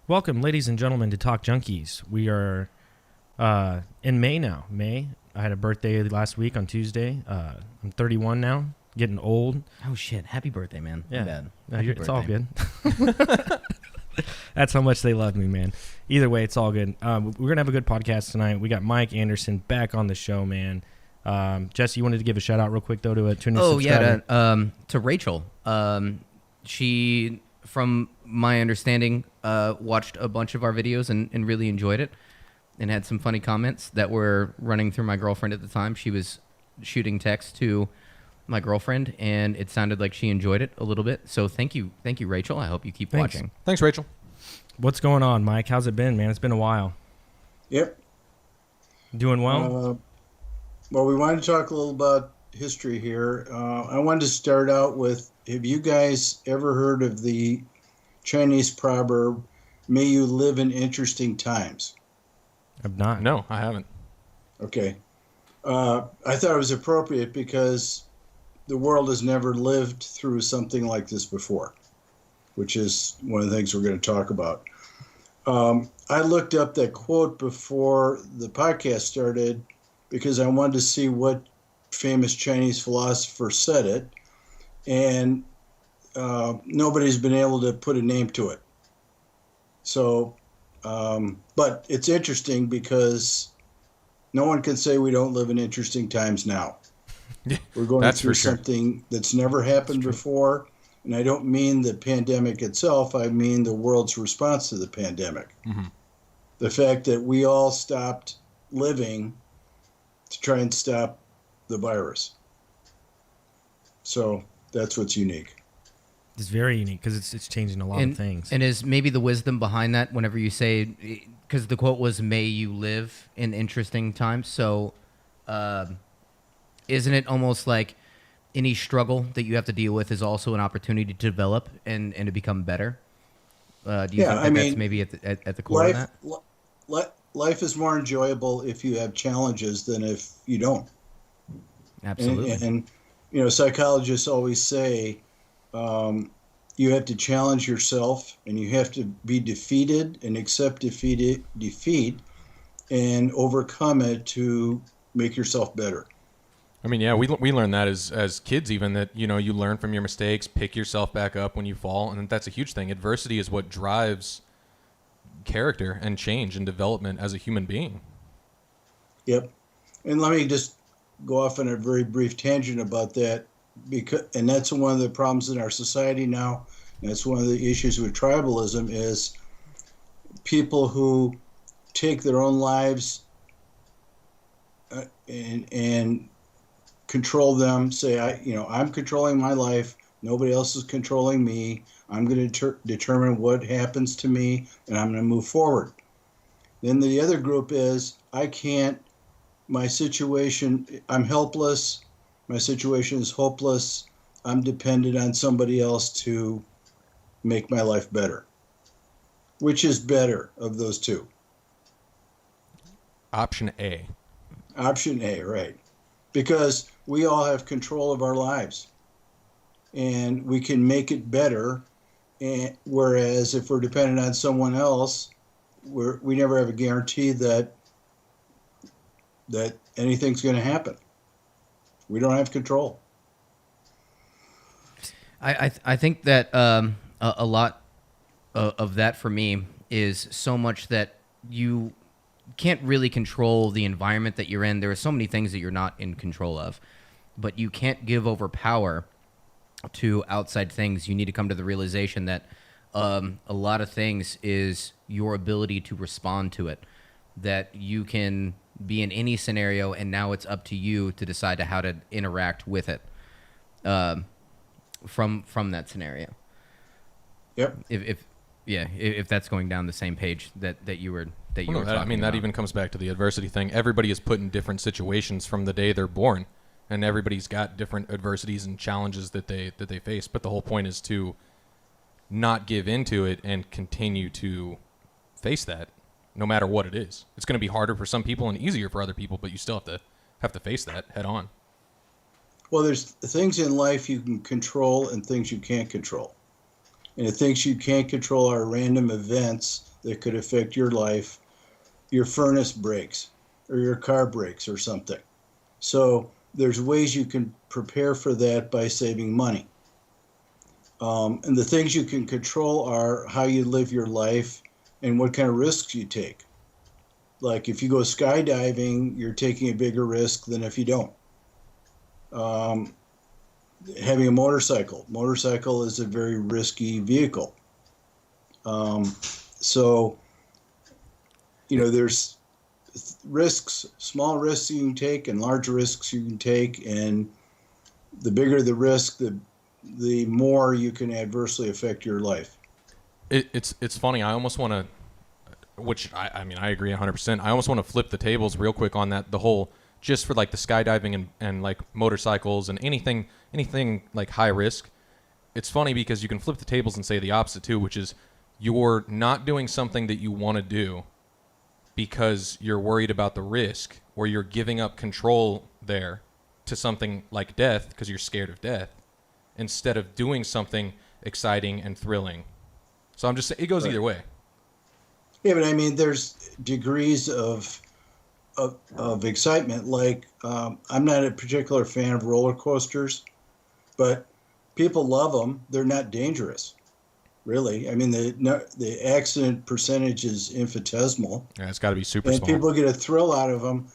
Welcome, ladies and gentlemen, to Talk Junkies. We are in May now. I had a birthday last week on Tuesday. I'm 31 now, getting old. Oh, shit. Happy birthday, man. Yeah. Bad. It's all good. That's how much they love me, man. Either way, it's all good. We're going to have a good podcast tonight. We got Mike Anderson back on the show, man. Jesse, you wanted to give a shout out real quick, though, to a new subscriber? Yeah, to Rachel. She, from my understanding, watched a bunch of our videos and really enjoyed it and had some funny comments that were running through my girlfriend at the time. She was shooting text to my girlfriend, and it sounded like she enjoyed it a little bit. So thank you, Rachel. I hope you keep watching. Thanks, Rachel. What's going on, Mike? How's it been, man? It's been a while. Yep. Doing well? Well, we wanted to talk a little about history here. I wanted to start out with, have you guys ever heard of the Chinese proverb, may you live in interesting times? I've not. No, I haven't. Okay. I thought it was appropriate because the world has never lived through something like this before, which is one of the things we're going to talk about. I looked up that quote before the podcast started because I wanted to see what famous Chinese philosopher said it, and nobody's been able to put a name to it. So, but it's interesting because no one can say we don't live in interesting times now. We're going through something that's never happened before, and I don't mean the pandemic itself, I mean the world's response to the pandemic. Mm-hmm. The fact that we all stopped living to try and stop the virus. So that's what's unique. It's very unique because it's changing a lot of things. And is maybe the wisdom behind that whenever you say, because the quote was, may you live in interesting times. So isn't it almost like any struggle that you have to deal with is also an opportunity to develop and to become better? Do you think that's maybe at the core of that? Life is more enjoyable if you have challenges than if you don't. Absolutely. And you know, psychologists always say you have to challenge yourself, and you have to be defeated and accept defeat and overcome it to make yourself better. I mean, yeah, we learn that as kids, even that, you know, you learn from your mistakes, pick yourself back up when you fall, and that's a huge thing. Adversity is what drives character and change and development as a human being. Yep. And let me just go off on a very brief tangent about that, and that's one of the problems in our society now. And that's one of the issues with tribalism is people who take their own lives and control them, say, I'm controlling my life, nobody else is controlling me, I'm going to determine what happens to me, and I'm going to move forward. Then the other group is, my situation, I'm helpless, my situation is hopeless, I'm dependent on somebody else to make my life better. Which is better of those two? Option A. Option A, right. Because we all have control of our lives, and we can make it better. And whereas if we're dependent on someone else, we never have a guarantee that anything's going to happen. We don't have control. I think that a lot of that for me is so much that you can't really control the environment that you're in. There are so many things that you're not in control of, but you can't give over power to outside things. You need to come to the realization that a lot of things is your ability to respond to it, that you can be in any scenario, and now it's up to you to decide how to interact with it from that scenario. Yep. If that's going down the same page that you were talking about. I mean, that even comes back to the adversity thing. Everybody is put in different situations from the day they're born, and everybody's got different adversities and challenges that they face. But the whole point is to not give into it and continue to face that, no matter what it is. It's going to be harder for some people and easier for other people, but you still have to face that head on. Well, there's things in life you can control and things you can't control. And the things you can't control are random events that could affect your life. Your furnace breaks or your car breaks or something. So there's ways you can prepare for that by saving money. And the things you can control are how you live your life and what kind of risks you take. Like if you go skydiving, you're taking a bigger risk than if you don't. Having a motorcycle is a very risky vehicle. So, there's risks, small risks you can take and large risks you can take. And the bigger the risk, the more you can adversely affect your life. It's funny. I almost want to, which I mean, I agree 100%. I almost want to flip the tables real quick on that. The whole, just for like the skydiving and like motorcycles and anything like high risk. It's funny because you can flip the tables and say the opposite too, which is you're not doing something that you want to do because you're worried about the risk, or you're giving up control there to something like death because you're scared of death, instead of doing something exciting and thrilling. So I'm just saying, it goes either way. Yeah, but I mean, there's degrees of excitement. Like, I'm not a particular fan of roller coasters, but people love them. They're not dangerous, really. I mean, the accident percentage is infinitesimal. Yeah, it's got to be super and small. People get a thrill out of them.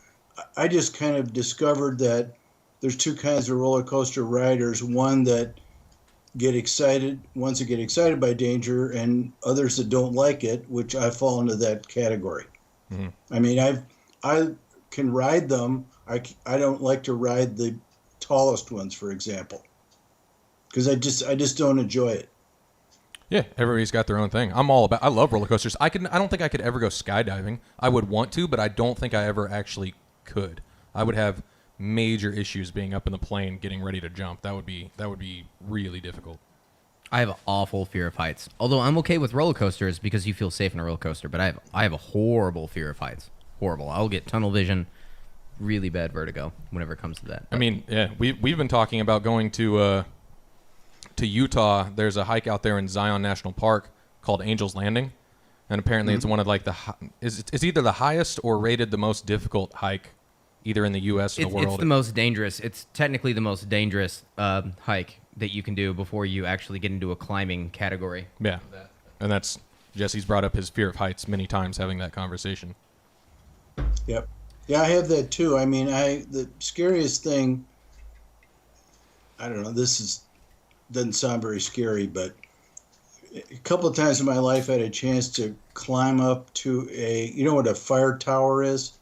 I just kind of discovered that there's two kinds of roller coaster riders. One that ones that get excited by danger, and others that don't like it, which I fall into that category. Mm-hmm. I mean, I can ride them. I don't like to ride the tallest ones, for example, because I just don't enjoy it. Yeah, everybody's got their own thing. I love roller coasters. I don't think I could ever go skydiving. I would want to, but I don't think I ever actually could. I would have major issues being up in the plane getting ready to jump. That would be really difficult. I have an awful fear of heights. Although I'm okay with roller coasters because you feel safe in a roller coaster, but I have a horrible fear of heights. Horrible. I'll get tunnel vision, really bad vertigo whenever it comes to that. I mean, yeah, we've been talking about going to Utah. There's a hike out there in Zion National Park called Angel's Landing, and apparently it's one of like it's either the highest or rated the most difficult hike either in the U.S. or the world. It's the most dangerous. It's technically the most dangerous hike that you can do before you actually get into a climbing category. Yeah, and that's Jesse's brought up his fear of heights many times having that conversation. Yep. Yeah, I have that too. I mean, the scariest thing, I don't know, doesn't sound very scary, but a couple of times in my life I had a chance to climb up to you know what a fire tower is?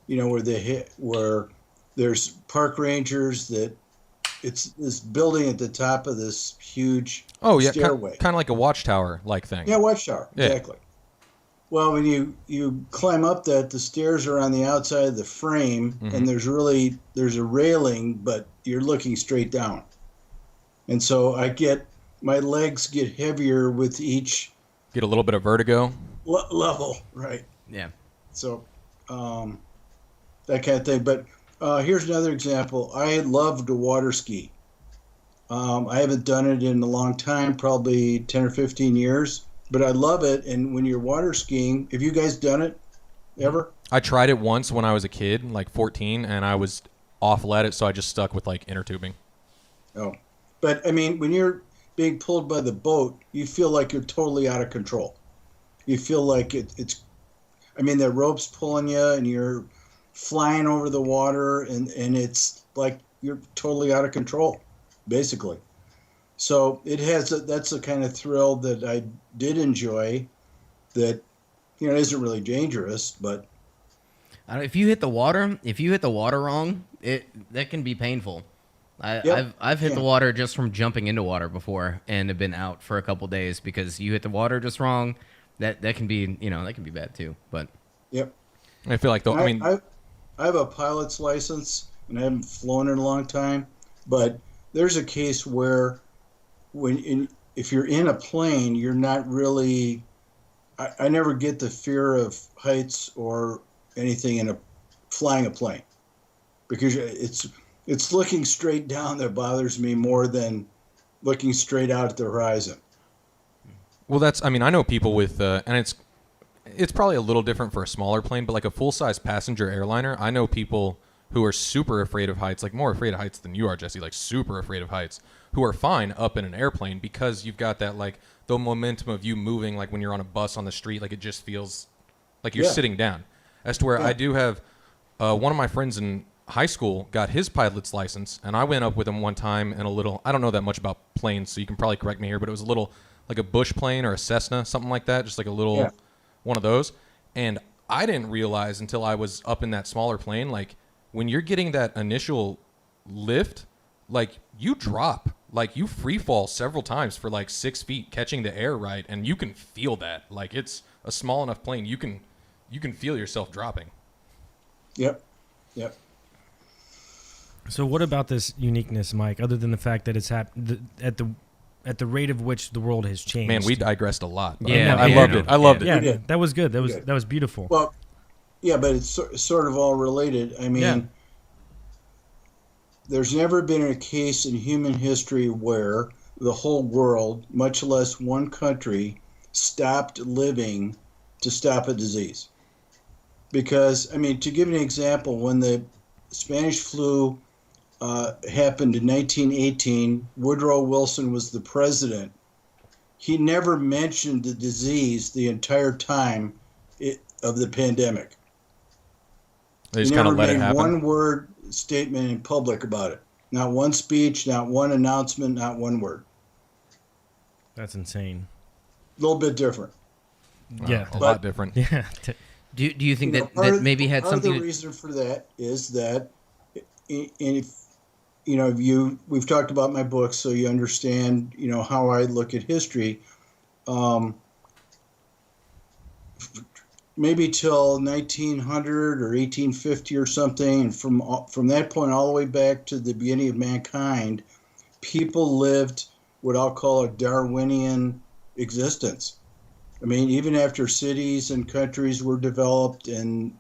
You know, where there's park rangers that it's this building at the top of this huge stairway. Kind of like a watchtower like thing. Yeah, watchtower, yeah. Exactly. Well, when you climb up that, the stairs are on the outside of the frame, mm-hmm. and there's a railing, but you're looking straight down. And so my legs get heavier with each... Get a little bit of vertigo? Level, right. Yeah. So, that kind of thing. But here's another example. I love to water ski. I haven't done it in a long time, probably 10 or 15 years. But I love it, and when you're water skiing, have you guys done it ever? I tried it once when I was a kid, like 14, and I was awful at it, so I just stuck with like inner tubing. Oh, but I mean, when you're being pulled by the boat, you feel like you're totally out of control. You feel like it's, I mean, the rope's pulling you, and you're flying over the water, and it's like you're totally out of control, basically. So that's the kind of thrill that I did enjoy that, isn't really dangerous, but. If you hit the water wrong, that can be painful. I've hit the water just from jumping into water before and have been out for a couple days because you hit the water just wrong. That can be, that can be bad too, but. Yep. I feel like I have a pilot's license and I haven't flown in a long time, but there's a case where if you're in a plane, you're not really. I never get the fear of heights or anything flying a plane, because it's looking straight down that bothers me more than looking straight out at the horizon. Well, I mean, I know people with, and it's probably a little different for a smaller plane, but like a full-size passenger airliner, I know people who are super afraid of heights, like more afraid of heights than you are, Jesse, like super afraid of heights, who are fine up in an airplane because you've got that, like, the momentum of you moving, like when you're on a bus on the street, like it just feels like you're sitting down. As to where I do have, one of my friends in high school got his pilot's license, and I went up with him one time in a little, I don't know that much about planes, so you can probably correct me here, but it was a little, like a Bush plane or a Cessna, something like that, just like a little one of those. And I didn't realize until I was up in that smaller plane, like when you're getting that initial lift, like you drop, like you free fall several times for like 6 feet catching the air right, and you can feel that. Like it's a small enough plane, you can feel yourself dropping. Yep. So what about this uniqueness, Mike, other than the fact that it's at the rate of which the world has changed? Man, we digressed a lot. Yeah, I loved it. I loved it. Yeah, that was good. That was beautiful. Well, yeah, but it's sort of all related. I mean, there's never been a case in human history where the whole world, much less one country, stopped living to stop a disease. Because, I mean, to give you an example, when the Spanish flu happened in 1918, Woodrow Wilson was the president. He never mentioned the disease the entire time of the pandemic. They just kind of let it happen. One word statement in public about it. Not one speech, not one announcement, not one word. That's insane. A little bit different. Yeah. A lot different. Yeah. Do you think that maybe had something? Part of the reason for that is that, if we've talked about my books, so you understand, how I look at history. Maybe till 1900 or 1850 or something, and from that point all the way back to the beginning of mankind, people lived what I'll call a Darwinian existence. I mean, even after cities and countries were developed and,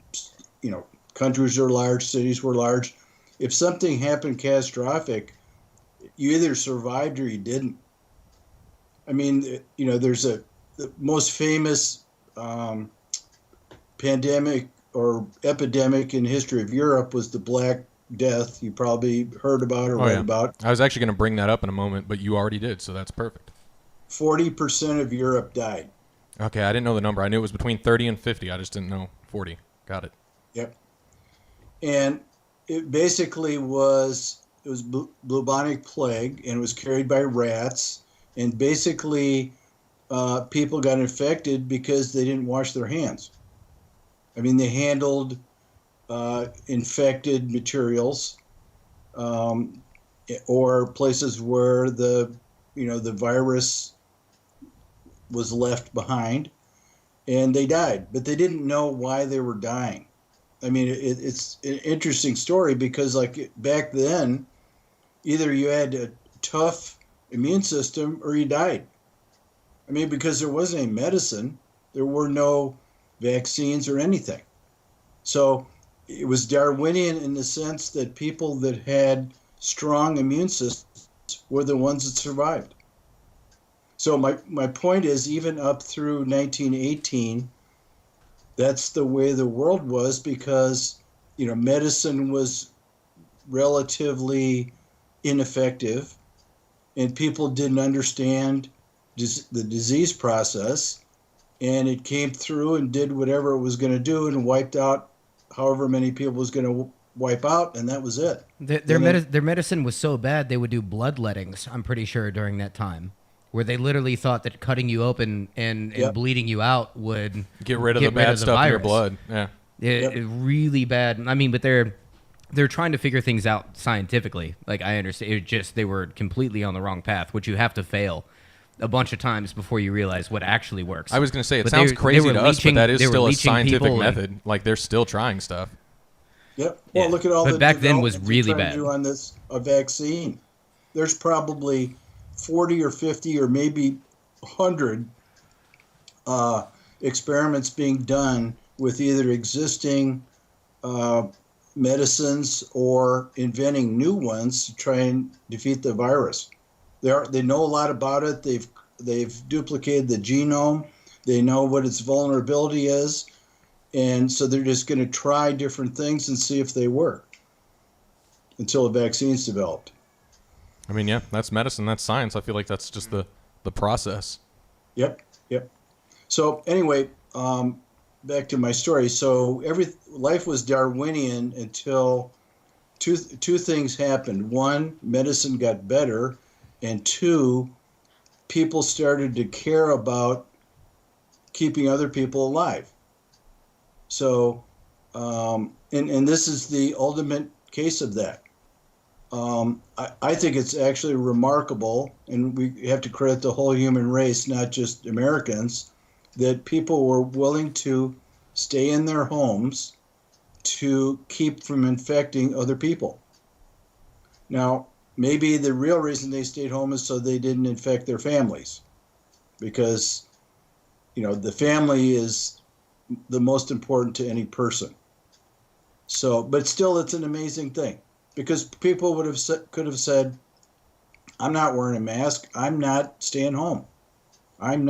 countries are large, cities were large, if something happened catastrophic, you either survived or you didn't. I mean, there's the most famous pandemic or epidemic in history of Europe was the Black Death. You probably heard about or read about. I was actually going to bring that up in a moment, but you already did, so that's perfect. 40% of Europe died. Okay, I didn't know the number. I knew it was between 30 and 50. I just didn't know 40. Got it. Yep. And it basically was bubonic plague, and it was carried by rats. And basically, people got infected because they didn't wash their hands. I mean, they handled infected materials or places where the virus was left behind, and they died, but they didn't know why they were dying. I mean, it's an interesting story because, like, back then, either you had a tough immune system or you died. I mean, because there wasn't any medicine, there were no vaccines or anything. So it was Darwinian in the sense that people that had strong immune systems were the ones that survived. So my point is, even up through 1918, that's the way the world was because, medicine was relatively ineffective and people didn't understand the disease process, and it came through and did whatever it was going to do and wiped out however many people was going to wipe out, and that was it. Their medicine was so bad they would do bloodlettings, I'm pretty sure, during that time, where they literally thought that cutting you open and bleeding you out would get rid of the bad stuff in your blood. Yeah. It really bad. I mean, but they're trying to figure things out scientifically. Like, I understand. It just, they were completely on the wrong path, which you have to fail a bunch of times before you realize what actually works. I was going to say, it sounds crazy to us, but that is still a scientific method. Like, they're still trying stuff. Yep. Well, look at all but back then was really bad. On this, a vaccine. There's probably 40 or 50 or maybe 100 experiments being done with either existing medicines or inventing new ones to try and defeat the virus. They know a lot about it. They've they've duplicated the genome. They know what its vulnerability is. And so they're just going to try different things and see if they work until a vaccine's developed. I mean, yeah, that's medicine, that's science. I feel like that's just the process. Yep. So anyway, back to my story. So life was Darwinian until two things happened. One, medicine got better, and two, people started to care about keeping other people alive. So, and this is the ultimate case of that. I think it's actually remarkable, and we have to credit the whole human race, not just Americans, that people were willing to stay in their homes to keep from infecting other people. Now, maybe the real reason they stayed home is so they didn't infect their families, because, the family is the most important to any person. So, but still, it's an amazing thing, because people could have said, I'm not wearing a mask. I'm not staying home. I'm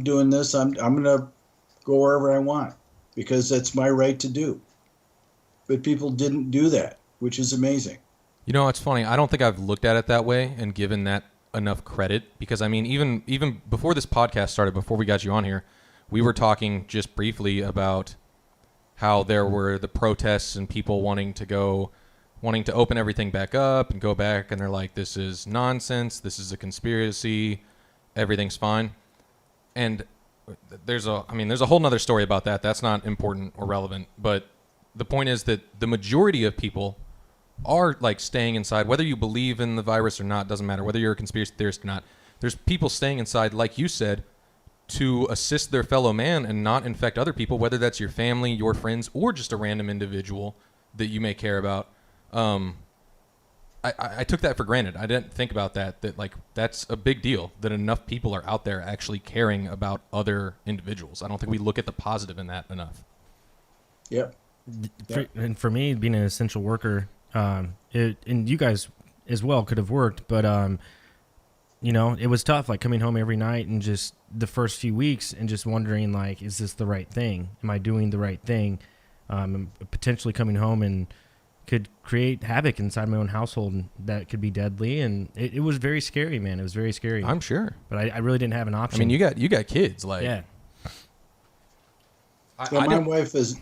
doing this. I'm going to go wherever I want because that's my right to do. But people didn't do that, which is amazing. It's funny. I don't think I've looked at it that way and given that enough credit, because I mean, even before this podcast started, before we got you on here, we were talking just briefly about how there were the protests and people wanting to open everything back up and go back, and they're like, this is nonsense, this is a conspiracy, everything's fine. And there's a whole nother story about that. That's not important or relevant, but the point is that the majority of people are like staying inside, whether you believe in the virus or not, doesn't matter, whether you're a conspiracy theorist or not. There's people staying inside, like you said, to assist their fellow man and not infect other people, whether that's your family, your friends, or just a random individual that you may care about. I took that for granted. I didn't think about that like that's a big deal, that enough people are out there actually caring about other individuals. I don't think we look at the positive in that enough. Yep. And for me, being an essential worker, and you guys as well could have worked, but it was tough, like coming home every night and just the first few weeks and just wondering, like, is this the right thing? Am I doing the right thing? Potentially coming home and could create havoc inside my own household, and that could be deadly. And it was very scary, man. It was very scary. I'm sure. But I really didn't have an option. I mean, you got kids, like. Yeah. My wife is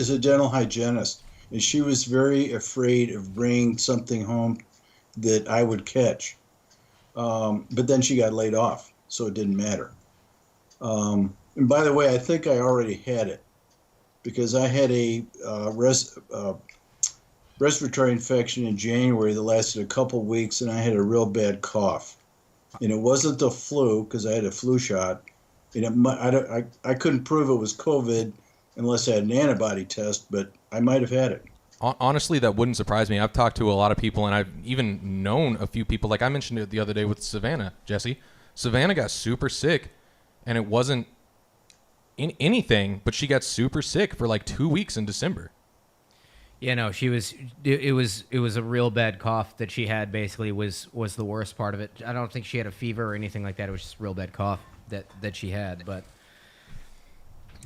a dental hygienist, and she was very afraid of bringing something home that I would catch. But then she got laid off, so it didn't matter. And by the way, I think I already had it, because I had a respiratory infection in January that lasted a couple weeks, and I had a real bad cough. And it wasn't the flu, because I had a flu shot. And I couldn't prove it was COVID unless I had an antibody test, but I might have had it. Honestly, that wouldn't surprise me. I've talked to a lot of people, and I've even known a few people. Like I mentioned it the other day with Savannah, Jesse. Savannah got super sick, and it wasn't in anything, but she got super sick for like 2 weeks in December. Yeah, no, she was. It was a real bad cough that she had. Basically, was the worst part of it. I don't think she had a fever or anything like that. It was just a real bad cough that she had. But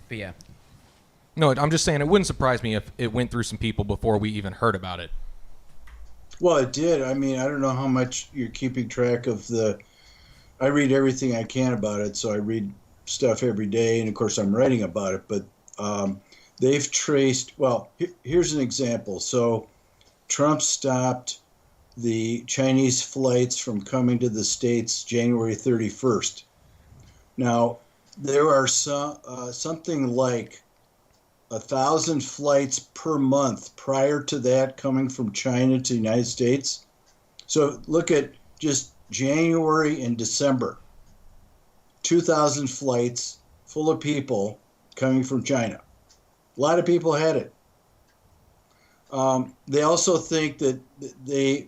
yeah. No, I'm just saying it wouldn't surprise me if it went through some people before we even heard about it. Well, it did. I mean, I don't know how much you're keeping track of I read everything I can about it, so I read stuff every day, and of course I'm writing about it, but they've traced, well, here's an example. So Trump stopped the Chinese flights from coming to the States January 31st. Now, there are something like 1,000 flights per month prior to that coming from China to the United States. So look at just January and December. 2,000 flights full of people coming from China. A lot of people had it. They also think that they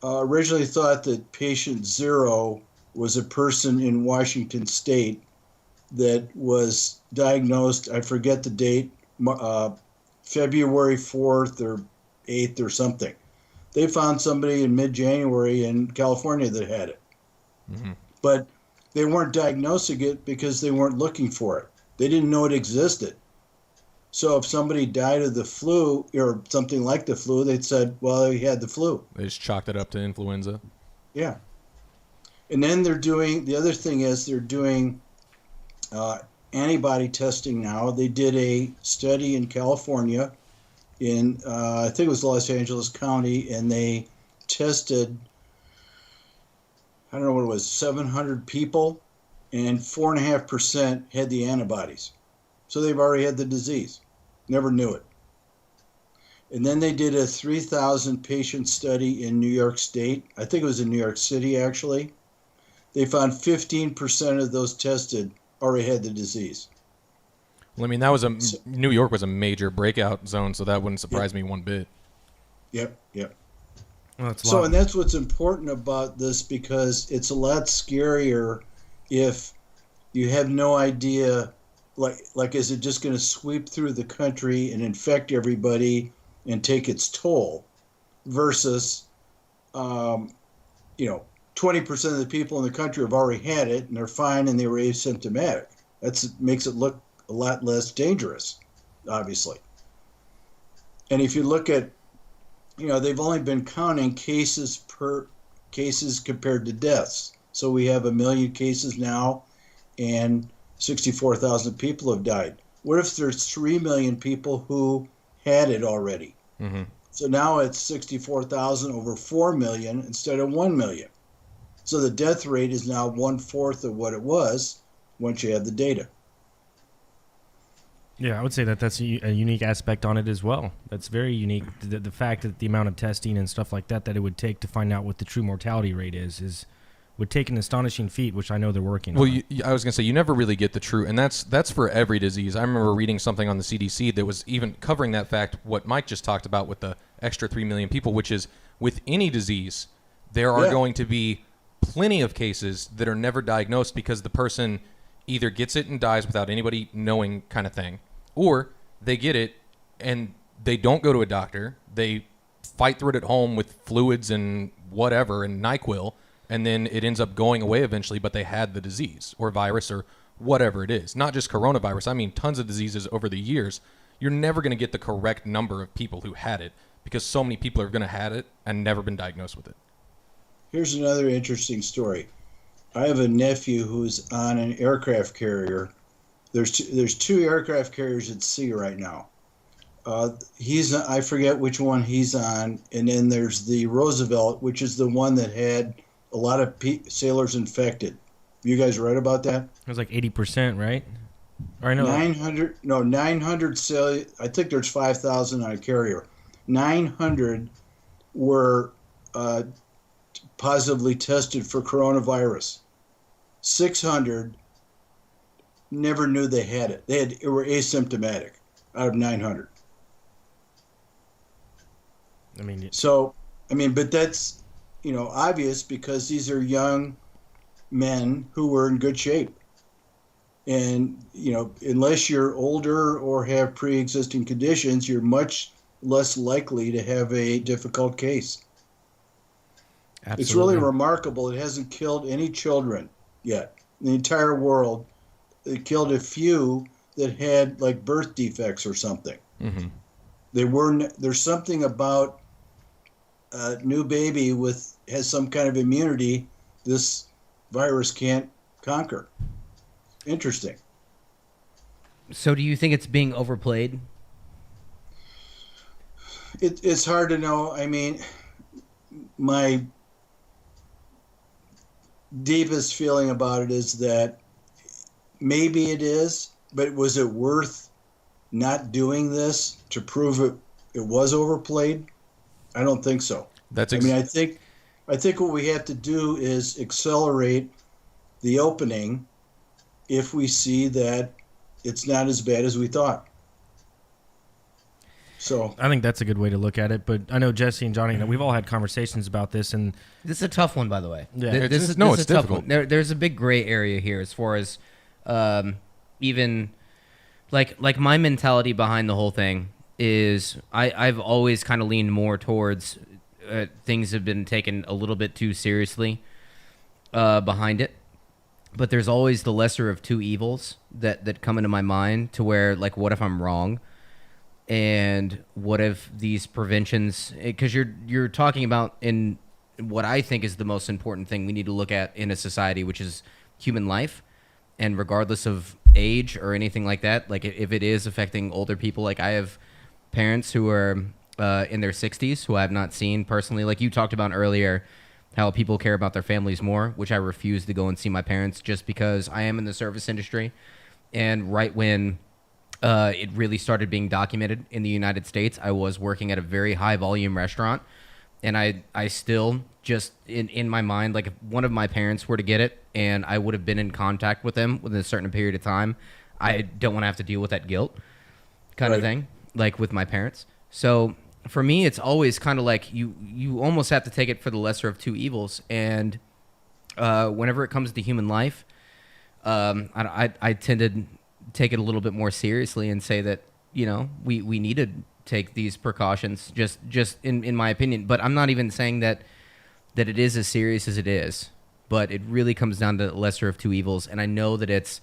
originally thought that patient zero was a person in Washington State that was diagnosed, I forget the date, February 4th or 8th or something. They found somebody in mid-January in California that had it. Mm-hmm. But they weren't diagnosing it because they weren't looking for it. They didn't know it existed. So if somebody died of the flu or something like the flu, they'd said, well, he had the flu. They just chalked it up to influenza. Yeah. And then the other thing is they're doing antibody testing now. They did a study in California in, I think it was Los Angeles County, and they tested, I don't know what it was, 700 people, and 4.5% had the antibodies. So they've already had the disease. Never knew it. And then they did a 3,000 patient study in New York State. I think it was in New York City, actually. They found 15% of those tested already had the disease. Well, I mean, New York was a major breakout zone, so that wouldn't surprise me one bit. Yep. Well, And that's what's important about this, because it's a lot scarier if you have no idea, like is it just going to sweep through the country and infect everybody and take its toll, versus, 20% of the people in the country have already had it and they're fine and they were asymptomatic. That makes it look a lot less dangerous, obviously. And if you look at, they've only been counting cases compared to deaths. So we have 1 million cases now, and 64,000 people have died. What if there's 3 million people who had it already? Mm-hmm. So now it's 64,000 over 4 million instead of 1 million. So the death rate is now 1/4 of what it was once you have the data. Yeah, I would say that's a unique aspect on it as well. That's very unique. The fact that the amount of testing and stuff like that it would take to find out what the true mortality rate would take an astonishing feat, which I know they're working on. Well, I was going to say, you never really get the true, and that's for every disease. I remember reading something on the CDC that was even covering that fact, what Mike just talked about with the extra 3 million people, which is with any disease, there are going to be plenty of cases that are never diagnosed because the person either gets it and dies without anybody knowing, kind of thing, or they get it and they don't go to a doctor. They fight through it at home with fluids and whatever and NyQuil, and then it ends up going away eventually, but they had the disease or virus or whatever it is. Not just coronavirus. I mean, tons of diseases over the years. You're never going to get the correct number of people who had it because so many people are going to have it and never been diagnosed with it. Here's another interesting story. I have a nephew who's on an aircraft carrier. There's two aircraft carriers at sea right now. I forget which one he's on, and then there's the Roosevelt, which is the one that had a lot of sailors infected. You guys read about that? It was like 80%, right? Or I know 900 sailors. I think there's 5,000 on a carrier. 900 were positively tested for coronavirus. 600 never knew they had it. They were asymptomatic out of 900. But that's, obvious, because these are young men who were in good shape. And, unless you're older or have pre-existing conditions, you're much less likely to have a difficult case. Absolutely. It's really remarkable. It hasn't killed any children yet in the entire world. It killed a few that had like birth defects or something. Mm-hmm. There's something about a new baby has some kind of immunity this virus can't conquer. Interesting. So do you think it's being overplayed? It's hard to know. I mean, my deepest feeling about it is that maybe it is, but was it worth not doing this to prove it was overplayed? I don't think so. I think what we have to do is accelerate the opening if we see that it's not as bad as we thought. So I think that's a good way to look at it. But I know Jesse and Johnny, we've all had conversations about this, and This is a tough one, by the way. Yeah. This is a tough difficult. one. There's a big gray area here as far as even like my mentality behind the whole thing is I've always kind of leaned more towards things have been taken a little bit too seriously behind it. but there's always the lesser of two evils that come into my mind, to where, like, what if I'm wrong? And what if these preventions, because you're talking about in what I think is the most important thing we need to look at in a society, which is human life. And regardless of age or anything like that, like if it is affecting older people, like I have parents who are in their 60s who I have not seen personally. Like you talked about earlier, how people care about their families more, which I refuse to go and see my parents just because I am in the service industry. And right when it really started being documented in the United States, I was working at a very high volume restaurant. And I still just, in my mind, like if one of my parents were to get it and I would have been in contact with them within a certain period of time, I don't want to have to deal with that guilt kind of thing, like with my parents. So for me, it's always kind of like you almost have to take it for the lesser of two evils. And whenever it comes to human life, I tend to take it a little bit more seriously and say that, you know, we need to take these precautions, just in my opinion. But I'm not even saying that it is as serious as it is, but it really comes down to the lesser of two evils. And I know that it's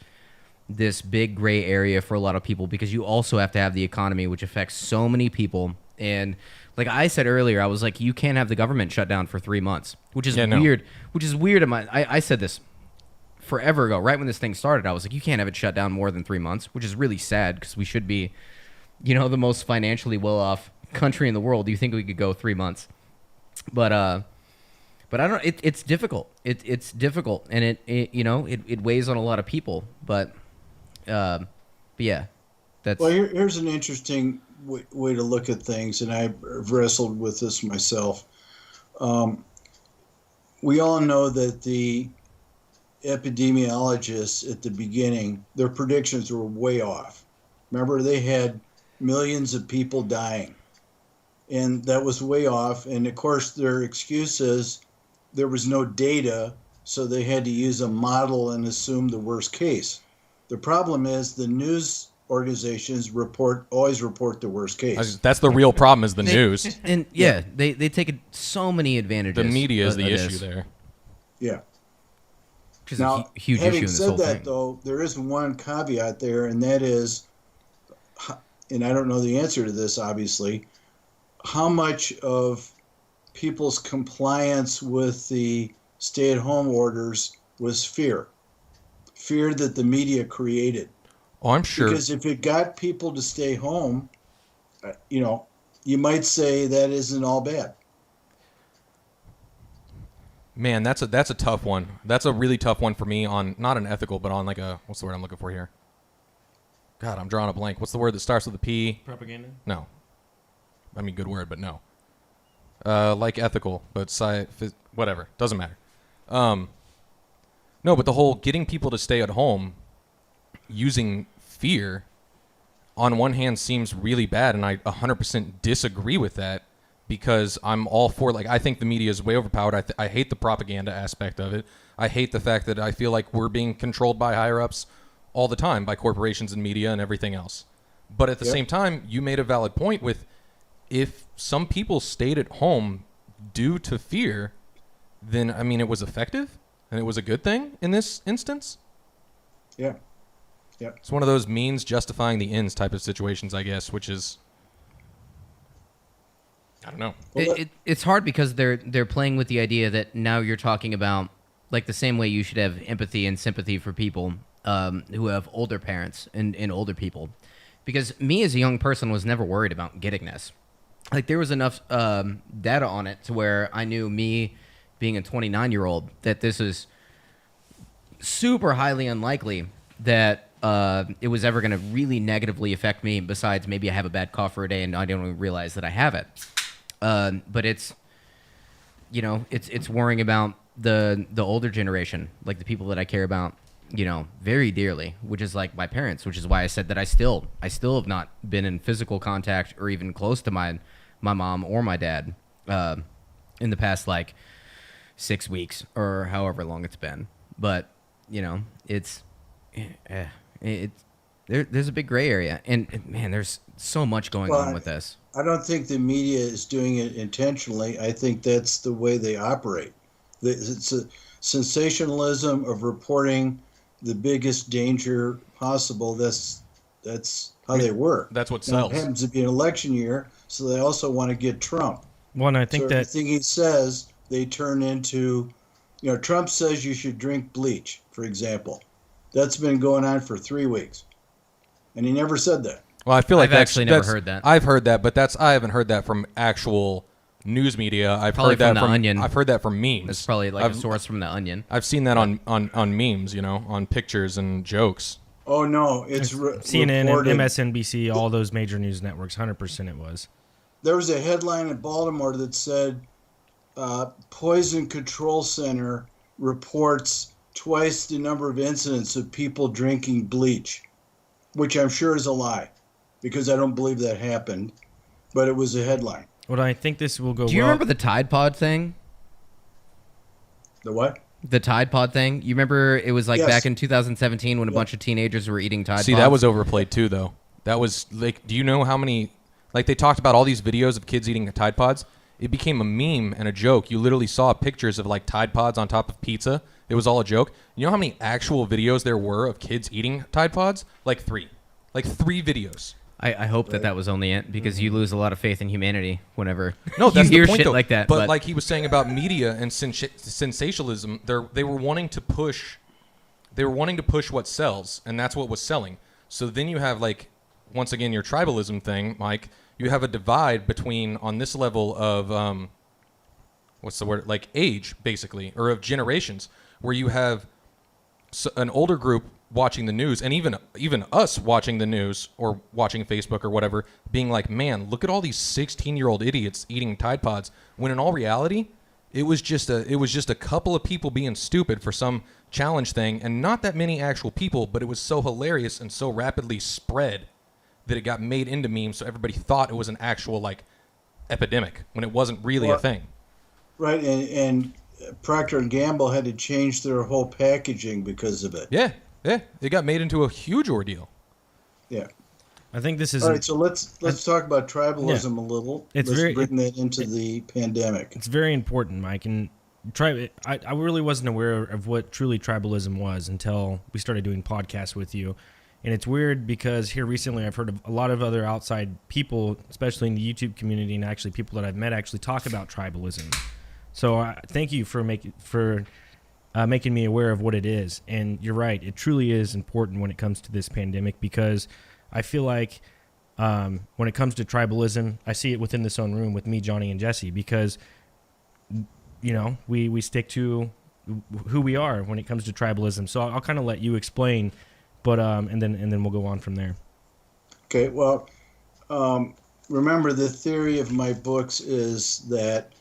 this big gray area for a lot of people, because you also have to have the economy, which affects so many people. And like I said earlier, I was like, you can't have the government shut down for 3 months, which is weird. Which is weird. I said this forever ago, right when this thing started. I was like, you can't have it shut down more than 3 months, which is really sad, because we should be, you know, the most financially well-off country in the world. Do you think we could go 3 months? But I don't. It's difficult. It's difficult, and it weighs on a lot of people. But yeah, that's. Well, here's an interesting way to look at things, and I've wrestled with this myself. We all know that the epidemiologists at the beginning, their predictions were way off. Remember, they had millions of people dying, and that was way off. And of course, their excuse is there was no data, so they had to use a model and assume the worst case. The problem is the news organizations always report the worst case. That's the real problem, is the news. And they take so many advantages. The media is the issue there. Yeah. Which is Now, a huge having issue in this said whole that, thing. though, there is one caveat there, and that is, and I don't know the answer to this, obviously, how much of people's compliance with the stay-at-home orders was fear that the media created. Oh, I'm sure. Because if it got people to stay home, you might say that isn't all bad. Man, that's a tough one. That's a really tough one for me, on not an ethical, but on like a, what's the word I'm looking for here? God, I'm drawing a blank. What's the word that starts with a P? Propaganda? No. I mean, good word, but no. Like ethical, but whatever. Doesn't matter. No, but the whole getting people to stay at home using fear, on one hand, seems really bad, and I 100% disagree with that, because I'm all for, like, I think the media is way overpowered. I hate the propaganda aspect of it. I hate the fact that I feel like we're being controlled by higher-ups all the time, by corporations and media and everything else. But at the same time, you made a valid point with, if some people stayed at home due to fear, then, I mean, it was effective, and it was a good thing in this instance. Yeah. It's one of those means justifying the ends type of situations, I guess, which is, I don't know. It's hard, because they're playing with the idea that now you're talking about, like, the same way you should have empathy and sympathy for people who have older parents and older people. Because me as a young person was never worried about getting this. Like, there was enough data on it to where I knew, me being a 29-year-old, that this is super highly unlikely that it was ever going to really negatively affect me, besides maybe I have a bad cough for a day and I don't even realize that I have it. But it's worrying about the older generation, like the people that I care about, very dearly, which is like my parents, which is why I said that I still have not been in physical contact or even close to my mom or my dad in the past, like, 6 weeks or however long it's been. But, there's a big gray area, and man, there's so much going on with this. I don't think the media is doing it intentionally. I think that's the way they operate. sensationalism of reporting the biggest danger possible. That's how they work. That's what Now, sells. it happens to be an election year, so they also want to get Trump. Well, and I think So that everything he says, they turn into, Trump says you should drink bleach, for example. That's been going on for 3 weeks, and he never said that. Well, I feel like I've actually never heard that. I've heard that, but I haven't heard that from actual news media. I've Probably heard that from The Onion. I've heard that from memes. It's probably like a source from The Onion. I've seen that on memes, on pictures and jokes. Oh no, it's CNN, reported. MSNBC, all those major news networks, 100% it was. There was a headline in Baltimore that said, Poison Control Center reports twice the number of incidents of people drinking bleach, which I'm sure is a lie, because I don't believe that happened, but it was a headline. Well, I think this will go Do you well. remember the Tide Pod thing? The what? The Tide Pod thing? You remember it was like Yes. back in 2017 when a bunch of teenagers were eating Tide Pods? See, that was overplayed too, though. That was like, do you know how many? Like they talked about all these videos of kids eating Tide Pods. It became a meme and a joke. You literally saw pictures of like Tide Pods on top of pizza. It was all a joke. You know how many actual videos there were of kids eating Tide Pods? Like three videos. I hope that was only it, because you lose a lot of faith in humanity whenever No, that's you hear the point, shit though. like that. But like he was saying about media and sensationalism, they were wanting to push. They were wanting to push what sells, and that's what was selling. So then you have like, once again, your tribalism thing, Mike. You have a divide between on this level of what's the word? Like age, basically, or of generations, where you have an older group watching the news, and even us watching the news or watching Facebook or whatever, being like, man, look at all these 16-year-old idiots eating Tide Pods, when in all reality, it was just a couple of people being stupid for some challenge thing, and not that many actual people, but it was so hilarious and so rapidly spread that it got made into memes, so everybody thought it was an actual like epidemic when it wasn't really a thing. Right, and Procter & Gamble had to change their whole packaging because of it. Yeah, it got made into a huge ordeal. Yeah. I think this is All right, so let's talk about tribalism a little. It's let's very- bring that into the pandemic. it's very important, Mike. And I really wasn't aware of what truly tribalism was until we started doing podcasts with you. And it's weird because here recently I've heard of a lot of other outside people, especially in the YouTube community, and actually people that I've met actually talk about tribalism. So thank you for making me aware of what it is. And you're right, it truly is important when it comes to this pandemic, because I feel like when it comes to tribalism, I see it within this own room with me, Johnny, and Jesse, because we stick to who we are when it comes to tribalism. So I'll kind of let you explain, but and then we'll go on from there. Okay, well, remember the theory of my books is that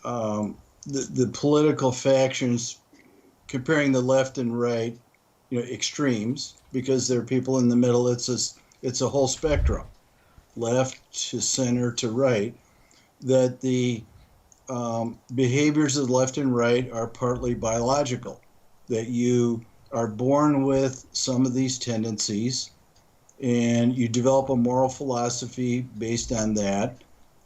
the political factions, comparing the left and right, extremes, because there are people in the middle. It's a whole spectrum, left to center to right. That the behaviors of the left and right are partly biological. That you are born with some of these tendencies, and you develop a moral philosophy based on that,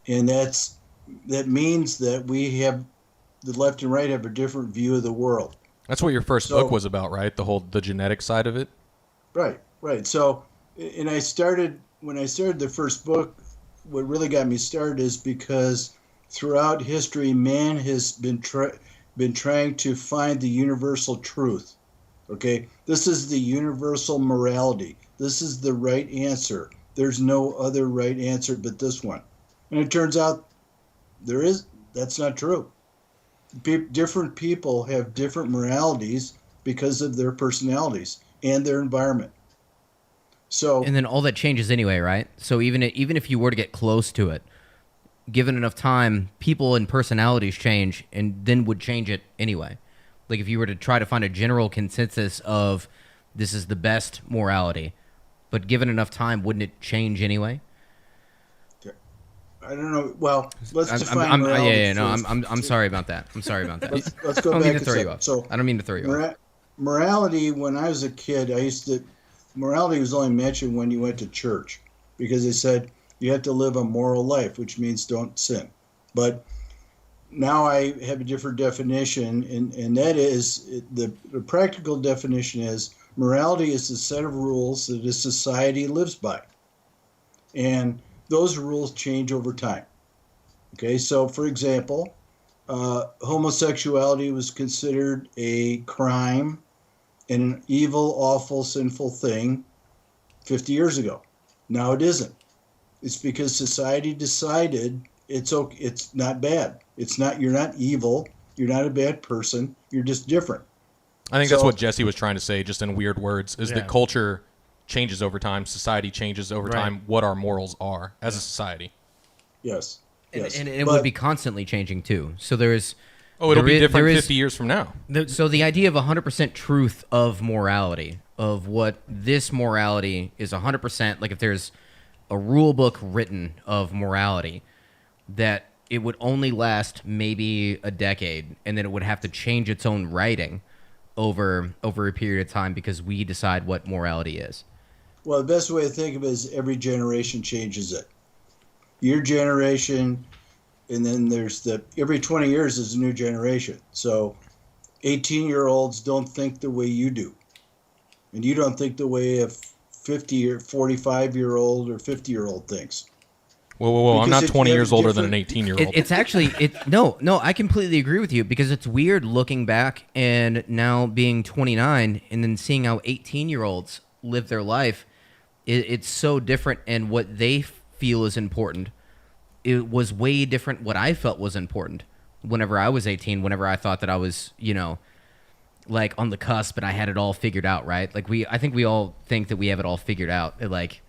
and that means that the left and right have a different view of the world. That's what your first book was about, right? The genetic side of it. Right. So, and when I started the first book, what really got me started is because throughout history, man has been trying to find the universal truth. Okay, this is the universal morality. This is the right answer. There's no other right answer but this one. And it turns out that's not true. Different people have different moralities because of their personalities and their environment. So, And then all that changes anyway, right? So even if you were to get close to it, given enough time, people and personalities change, and then would change it anyway. Like if you were to try to find a general consensus of this is the best morality, but given enough time, wouldn't it change anyway? I don't know. Well, let's define morality. I'm sorry about that. Let's go Let's I go don't back mean to a throw you second. off. So, I don't mean to throw you off. morality, when I was a kid, morality was only mentioned when you went to church, because they said you have to live a moral life, which means don't sin. But now I have a different definition, and that is the practical definition is morality is a set of rules that a society lives by. And those rules change over time. Okay, so for example, homosexuality was considered a crime and an evil, awful, sinful thing 50 years ago. Now it isn't. It's because society decided it's okay, it's not bad. It's not, you're not evil, you're not a bad person, you're just different. I think that's what Jesse was trying to say, just in weird words, is that culture changes over time, society changes over time, what our morals are as a society. Yes. And it would be constantly changing too. So there's... Oh, it'll be different 50 years from now. So the idea of 100% truth of morality, of what this morality is 100%, like if there's a rule book written of morality, that it would only last maybe a decade, and then it would have to change its own writing over a period of time because we decide what morality is. Well, the best way to think of it is every generation changes it. Your generation, and then there's every 20 years is a new generation. So 18-year-olds don't think the way you do. And you don't think the way a 50 or 45-year-old or 50-year-old thinks. Whoa. I'm not 20 years older than an 18-year-old. It's actually, no, I completely agree with you because it's weird looking back and now being 29 and then seeing how 18-year-olds live their life. It's so different, and what they feel is important. It was way different what I felt was important whenever I was 18, whenever I thought that I was, like on the cusp and I had it all figured out, right? Like I think we all think that we have it all figured out, like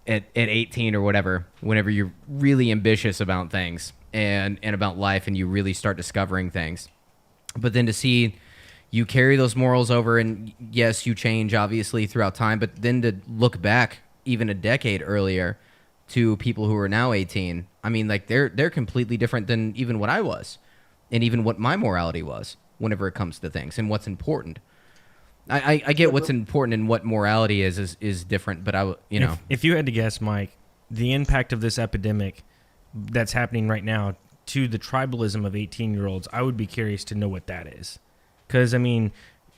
at 18 or whatever, whenever you're really ambitious about things and about life and you really start discovering things. But then to see you carry those morals over, and yes, you change obviously throughout time, but then to look back even a decade earlier to people who are now 18, I mean, like they're completely different than even what I was and even what my morality was whenever it comes to things and what's important. I get what's important and what morality is different, but If you had to guess, Mike, the impact of this epidemic that's happening right now to the tribalism of 18-year-olds, I would be curious to know what that is. Because, I mean,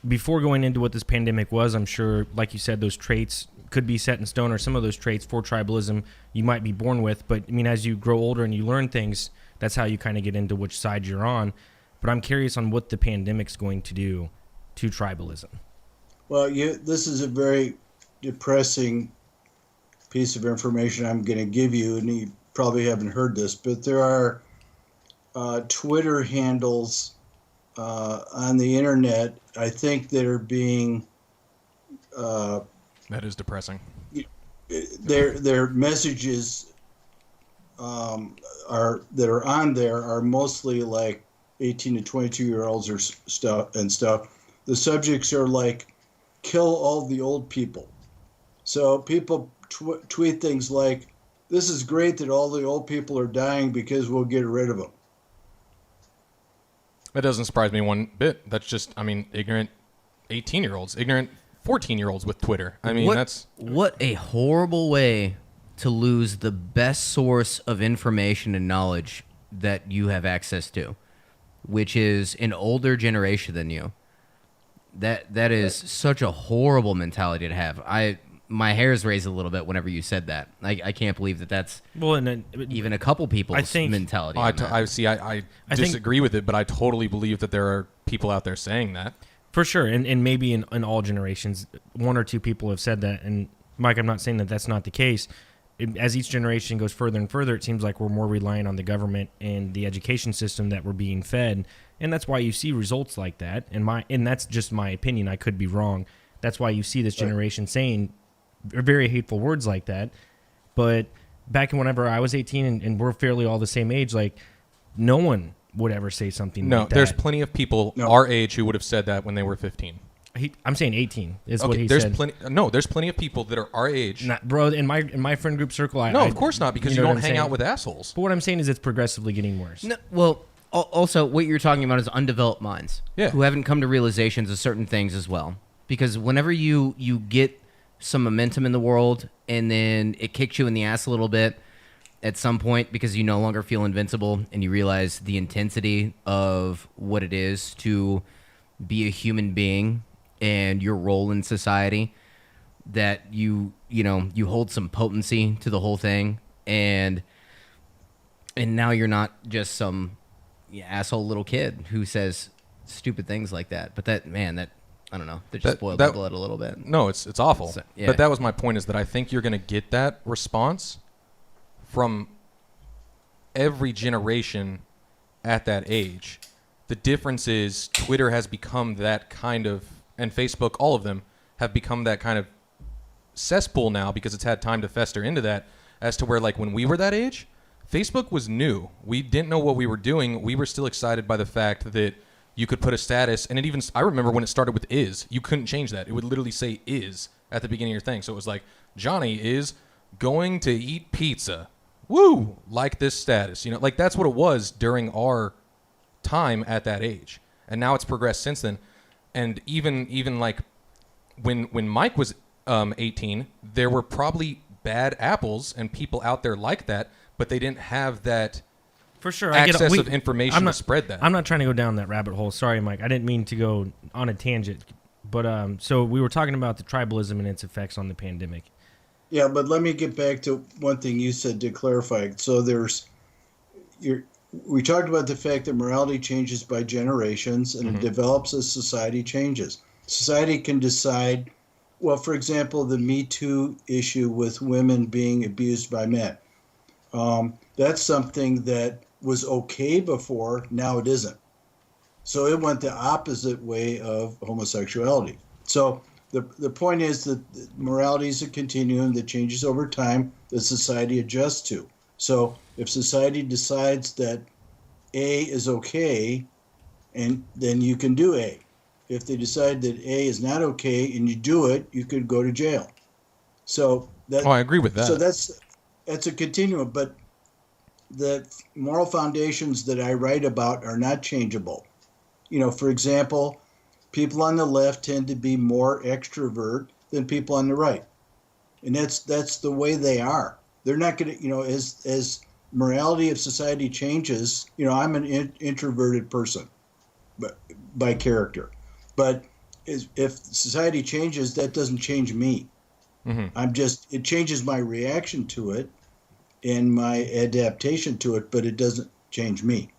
before going into what this pandemic was, I'm sure, like you said, those traits could be set in stone, or some of those traits for tribalism you might be born with. But, I mean, as you grow older and you learn things, that's how you kind of get into which side you're on. But I'm curious on what the pandemic's going to do to tribalism. Well, this is a very depressing piece of information I'm going to give you, and you probably haven't heard this, but there are Twitter handles on the internet, I think, that are being... that is depressing. Their messages that are on there are mostly like 18 to 22-year-olds or stuff. The subjects are like, kill all the old people. So people tweet things like, this is great that all the old people are dying because we'll get rid of them. That doesn't surprise me one bit. That's just, ignorant 18-year-olds, ignorant 14-year-olds with Twitter. What a horrible way to lose the best source of information and knowledge that you have access to, which is an older generation than you. That is such a horrible mentality to have. My hairs raised a little bit whenever you said that. I can't believe that's even a couple people's mentality. I disagree with it, but I totally believe that there are people out there saying that. For sure, and maybe in all generations, one or two people have said that. And Mike, I'm not saying that that's not the case. As each generation goes further and further, it seems like we're more reliant on the government and the education system that we're being fed. And that's why you see results like that. And that's just my opinion. I could be wrong. That's why you see this generation saying very hateful words like that. But back whenever I was 18 and we're fairly all the same age, like no one would ever say something like that. No, there's plenty of people our age who would have said that when they were 15. I'm saying 18 is what he said. There's plenty of people that are our age. Bro, in my friend group circle, of course not, because you don't hang out with assholes. But what I'm saying is it's progressively getting worse. No, well, also what you're talking about is undeveloped minds who haven't come to realizations of certain things as well. Because whenever you get some momentum in the world and then it kicks you in the ass a little bit, at some point because you no longer feel invincible and you realize the intensity of what it is to be a human being and your role in society, that you hold some potency to the whole thing, and now you're not just some asshole little kid who says stupid things like that. But that I don't know, that just boiled my blood a little bit. No, it's awful. So, yeah. But that was my point, is that I think you're going to get that response from every generation at that age. The difference is Twitter has become that kind of, and Facebook, all of them have become that kind of cesspool now because it's had time to fester into that, as to where, like, when we were that age, Facebook was new. We didn't know what we were doing. We were still excited by the fact that you could put a status, and I remember when it started with is, you couldn't change that. It would literally say is at the beginning of your thing. So it was like, Johnny is going to eat pizza. Woo! Like this status. Like, that's what it was during our time at that age. And now it's progressed since then. And even like when Mike was 18, there were probably bad apples and people out there like that, but they didn't have that for sure access of information to spread that. I'm not trying to go down that rabbit hole. Sorry, Mike. I didn't mean to go on a tangent. But so we were talking about the tribalism and its effects on the pandemic. Yeah, but let me get back to one thing you said to clarify. So we talked about the fact that morality changes by generations, and it develops as society changes. Society can decide, well, for example, the Me Too issue with women being abused by men. That's something that was okay before, now it isn't. So it went the opposite way of homosexuality. So the point is that morality is a continuum that changes over time that society adjusts to. So if society decides that A is okay, and then you can do A. If they decide that A is not okay and you do it, you could go to jail. So I agree with that. So that's a continuum, but the moral foundations that I write about are not changeable. For example, people on the left tend to be more extrovert than people on the right. And that's the way they are. They're not going to, as morality of society changes, I'm an introverted person by character. But if society changes, that doesn't change me. It changes my reaction to it and my adaptation to it, but it doesn't change me.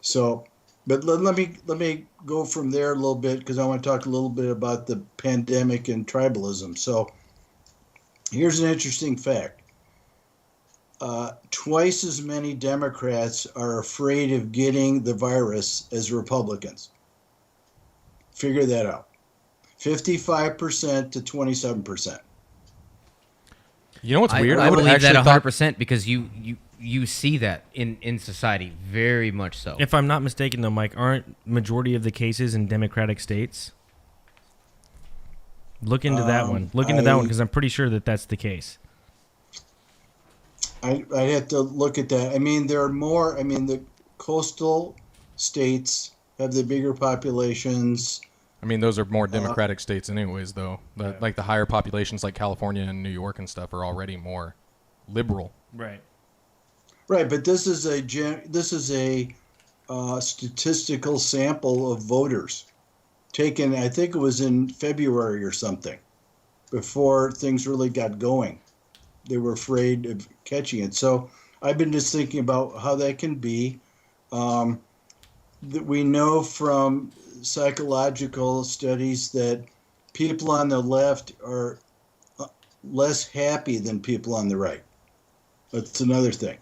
So, but let me go from there a little bit, because I want to talk a little bit about the pandemic and tribalism. So here's an interesting fact. Twice as many Democrats are afraid of getting the virus as Republicans. Figure that out. 55% to 27%. You know what's weird? I would believe that actually 100% because you see that in society very much so. If I'm not mistaken, though, Mike, aren't majority of the cases in Democratic states? Look into that one. Look into that one, because I'm pretty sure that that's the case. I have to look at that. I mean, there are more. I mean, the coastal states have the bigger populations. I mean, those are more democratic states anyways, though. Yeah. Like the higher populations like California and New York and stuff are already more liberal. Right. Right, but this is a statistical sample of voters taken, I think it was in February or something, before things really got going. They were afraid of catching it. So I've been just thinking about how that can be. That we know from psychological studies that people on the left are less happy than people on the right. That's another thing.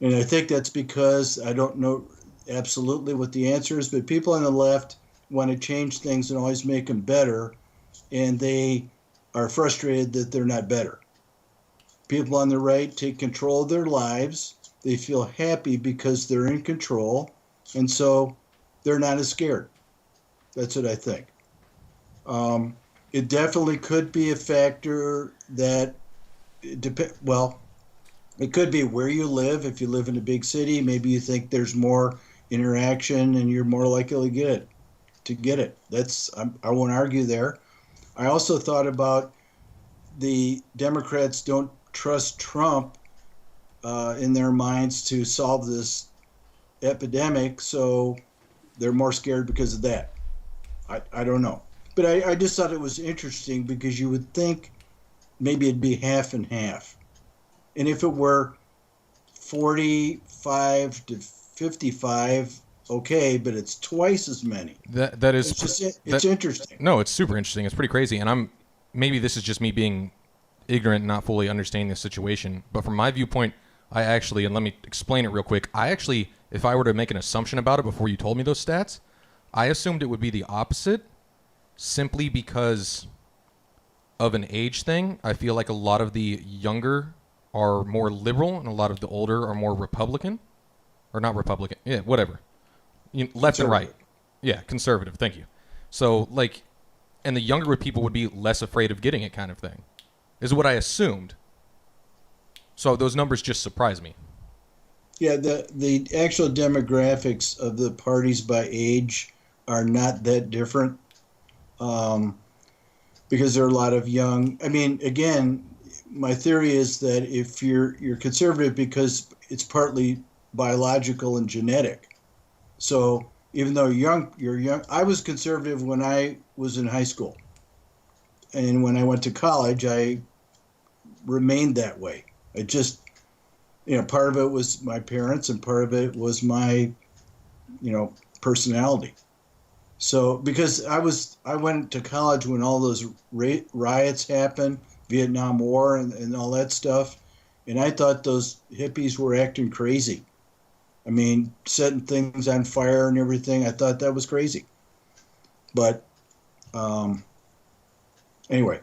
And I think that's because, I don't know absolutely what the answer is, but people on the left want to change things and always make them better, and they are frustrated that they're not better. People on the right take control of their lives. They feel happy because they're in control, and so they're not as scared. That's what I think. It definitely could be a factor that it could be where you live. If you live in a big city, maybe you think there's more interaction and you're more likely to get it. I won't argue there. I also thought about the Democrats don't trust Trump in their minds to solve this epidemic, so they're more scared because of that. I don't know. But I just thought it was interesting because you would think maybe it'd be half and half. And if it were 45 to 55, okay, but it's twice as many. That is It's interesting. No, it's super interesting. It's pretty crazy, and maybe this is just me being ignorant and not fully understanding the situation. But from my viewpoint, and let me explain it real quick. If I were to make an assumption about it before you told me those stats, I assumed it would be the opposite, simply because of an age thing. I feel like a lot of the younger are more liberal and a lot of the older are more Republican, or not Republican. Yeah, whatever. Left and right. Yeah, conservative. Thank you. So and the younger people would be less afraid of getting it, kind of thing, is what I assumed. So those numbers just surprise me. Yeah, the actual demographics of the parties by age are not that different, because there are a lot of young. I mean, again, my theory is that if you're conservative because it's partly biological and genetic. So even though you're young. I was conservative when I was in high school, and when I went to college, I remained that way. I just, part of it was my parents, and part of it was my, personality. So because I went to college when all those riots happened, Vietnam War and all that stuff, and I thought those hippies were acting crazy. I mean, setting things on fire and everything. I thought that was crazy. But anyway,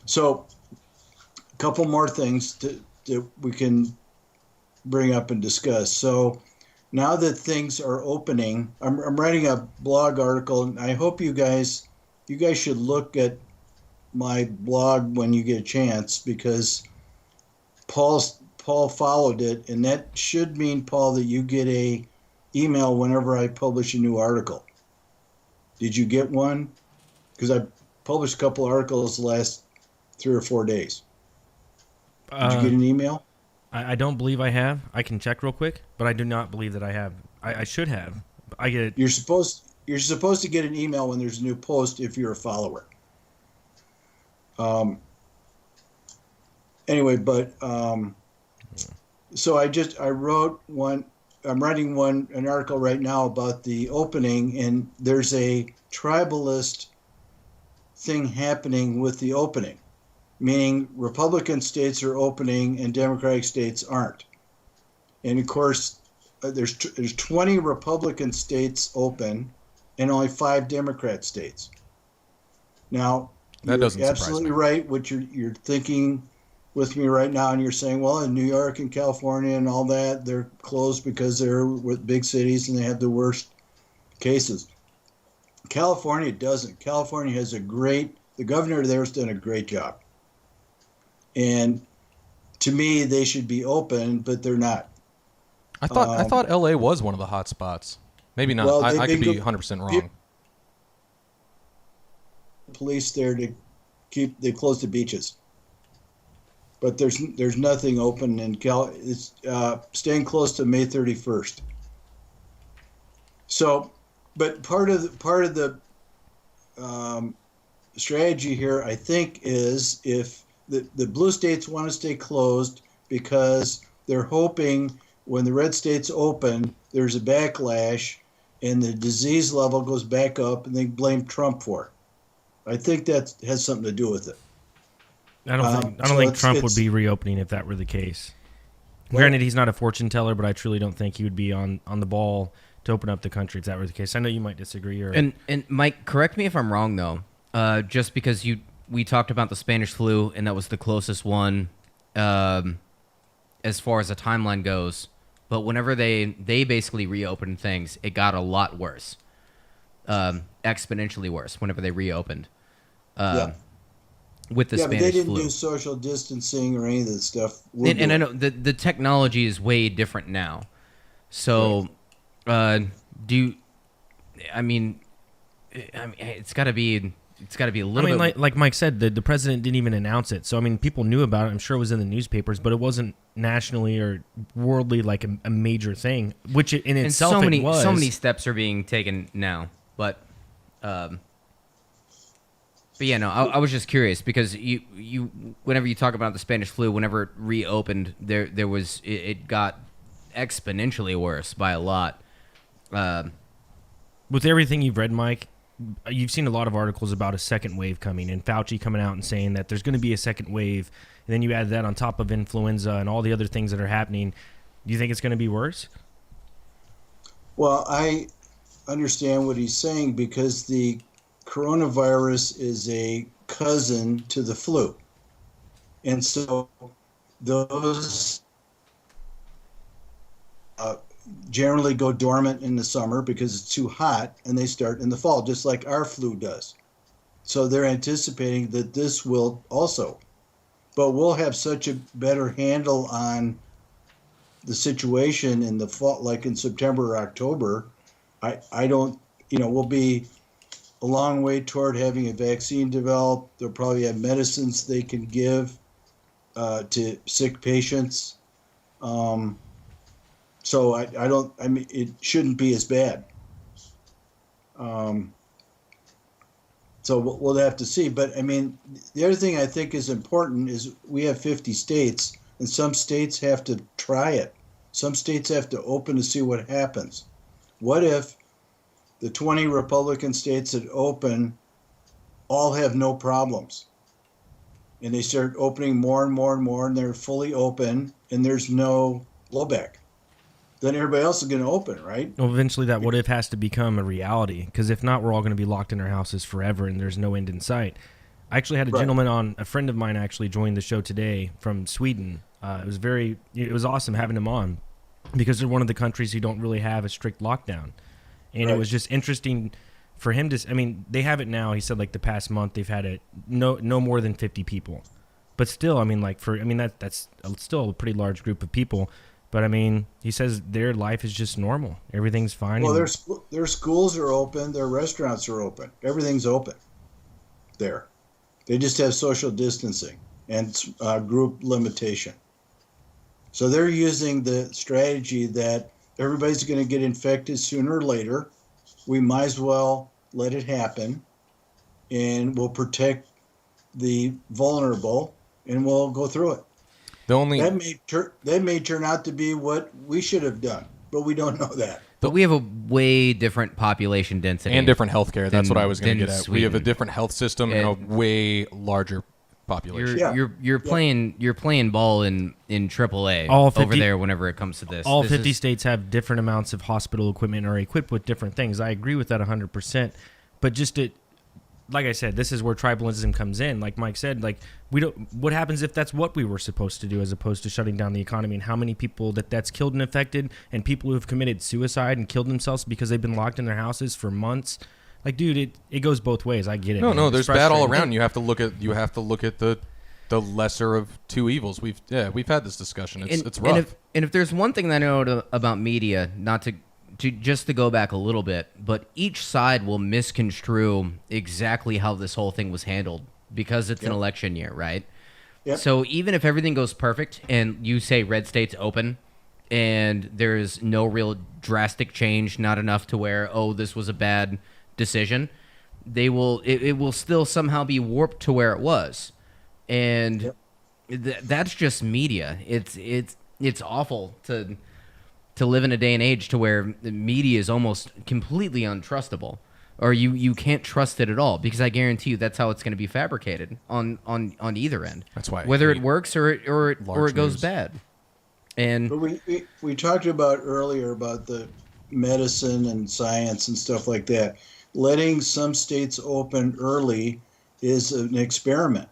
so a couple more things that we can bring up and discuss. So now that things are opening, I'm writing a blog article, and I hope you guys should look at my blog when you get a chance, because Paul followed it, and that should mean, Paul, that you get a email whenever I publish a new article. Did you get one? Because I published a couple articles the last 3 or 4 days. Did you get an email? I don't believe I have. I can check real quick, but I do not believe that I have. I should have. I get it. You're supposed to get an email when there's a new post if you're a follower. Anyway, but so I wrote one. I'm writing an article right now about the opening, and there's a tribalist thing happening with the opening, meaning Republican states are opening and Democratic states aren't. And of course, there's 20 Republican states open and only 5 Democrat states. Now, that doesn't you're absolutely right what you're thinking with me right now, and you're saying, well, in New York and California and all that, they're closed because they're with big cities and they have the worst cases. California doesn't. California has the governor there has done a great job. And to me, they should be open, but they're not. I thought LA was one of the hot spots. Maybe not. Well, I could be 100% wrong. Police there they close the beaches. But there's nothing open in it's staying close to May 31st. So, but part of the strategy here, I think, is if the blue states want to stay closed because they're hoping when the red states open, there's a backlash and the disease level goes back up, and they blame Trump for it. I think that has something to do with it. I don't think Trump would be reopening if that were the case. Granted, he's not a fortune teller, but I truly don't think he would be on the ball to open up the country if that were the case. I know you might disagree. And Mike, correct me if I'm wrong, though. Just because we talked about the Spanish flu, and that was the closest one as far as the timeline goes. But whenever they basically reopened things, it got a lot worse, exponentially worse whenever they reopened. With the Spanish flu. But they didn't do social distancing or any of that stuff. And I know the technology is way different now. So, it's got to be it's got to be a I little mean, bit. like Mike said, the president didn't even announce it. So, I mean, people knew about it. I'm sure it was in the newspapers, but it wasn't nationally or worldly like a major thing, which in and itself so many it was. so many steps are being taken now. But yeah, no, I was just curious because you whenever you talk about the Spanish flu, whenever it reopened, there was it got exponentially worse by a lot. With everything you've read, Mike, you've seen a lot of articles about a second wave coming, and Fauci coming out and saying that there's going to be a second wave, and then you add that on top of influenza and all the other things that are happening. Do you think it's going to be worse? Well, I understand what he's saying because the coronavirus is a cousin to the flu. And so those generally go dormant in the summer because it's too hot, and they start in the fall, just like our flu does. So they're anticipating that this will also. But we'll have such a better handle on the situation in the fall, like in September or October. I don't, we'll be a long way toward having a vaccine developed. They'll probably have medicines they can give to sick patients. So I mean, it shouldn't be as bad. So we'll have to see. But I mean, the other thing I think is important is we have 50 states, and some states have to try it. Some states have to open to see what happens. What if the 20 Republican states that open all have no problems? And they start opening more and more and more, and they're fully open, and there's no blowback. Then everybody else is going to open, right? Well, eventually that what if has to become a reality, because if not, we're all going to be locked in our houses forever, and there's no end in sight. I actually had a gentleman on, a friend of mine actually joined the show today from Sweden. It was awesome having him on, because they're one of the countries who don't really have a strict lockdown. And it was just interesting for him to, I mean, they have it now. He said like the past month they've had it no more than 50 people. But still, I mean, that's still a pretty large group of people. But I mean, he says their life is just normal. Everything's fine. Well, their schools are open, their restaurants are open. Everything's open there. They just have social distancing and group limitation. So they're using the strategy that everybody's going to get infected sooner or later. We might as well let it happen, and we'll protect the vulnerable, and we'll go through it. That may turn out to be what we should have done, but we don't know that. But we have a way different population density and different healthcare. That's what I was going to get at. Sweden. We have a different health system and a way larger population. You're playing ball in AAA All 50 over there whenever it comes to this. All This 50 is- states have different amounts of hospital equipment or equipped with different things. I agree with that 100%. But like I said, this is where tribalism comes in. Like Mike said, like what happens if that's what we were supposed to do as opposed to shutting down the economy, and how many people that's killed and affected, and people who have committed suicide and killed themselves because they've been locked in their houses for months. Like, dude, it goes both ways. I get it. No, It's there's bad all frustrating. around. You have to look at the lesser of two evils. We've had this discussion. It's rough. And if there's one thing that I know about media, not to just to go back a little bit, but each side will misconstrue exactly how this whole thing was handled because it's an election year, right? Yep. So even if everything goes perfect and you say red states open and there's no real drastic change, not enough to where, oh, this was a bad decision, it will still somehow be warped to where it was. And that's just media. It's awful to live in a day and age to where the media is almost completely untrustable, or you can't trust it at all, because I guarantee you that's how it's going to be fabricated on either end. That's why I whether it hate works or it goes news. bad. And But we talked about earlier about the medicine and science and stuff like that. Letting some states open early is an experiment.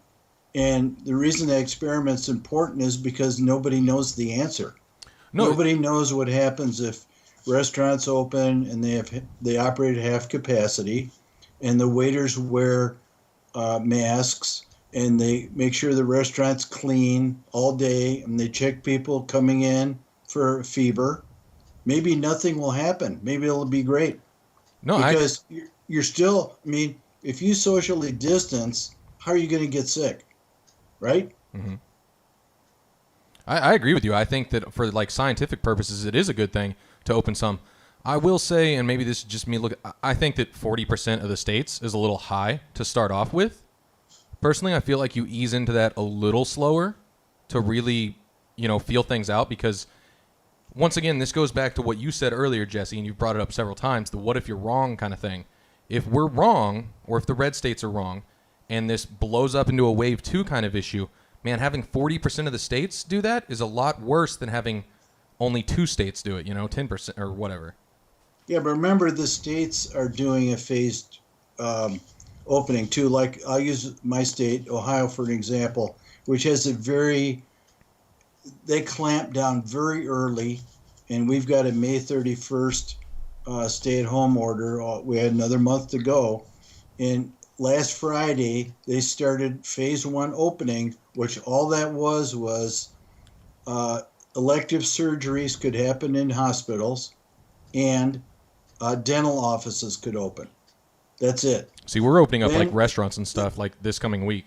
And the reason that experiment's important is because nobody knows the answer. Nobody knows what happens if restaurants open and they operate at half capacity, and the waiters wear masks, and they make sure the restaurant's clean all day, and they check people coming in for fever. Maybe nothing will happen. Maybe it'll be great. No, Because you're still, I mean, if you socially distance, how are you going to get sick? Right? I agree with you. I think that for like scientific purposes, it is a good thing to open some. I will say, and maybe this is just me I think that 40% of the states is a little high to start off with. Personally, I feel like you ease into that a little slower to really, feel things out, because once again, this goes back to what you said earlier, Jesse, and you've brought it up several times, the what if you're wrong kind of thing. If we're wrong, or if the red states are wrong, and this blows up into a wave 2 kind of issue, man, having 40% of the states do that is a lot worse than having only 2 states do it, 10% or whatever. Yeah, but remember, the states are doing a phased opening too. Like, I'll use my state, Ohio, for an example, which has they clamp down very early, and we've got a May 31st stay-at-home order. We had another month to go, and last Friday they started phase 1 opening, which all that was elective surgeries could happen in hospitals, and dental offices could open. That's it. See, we're opening up like restaurants and stuff like this coming week.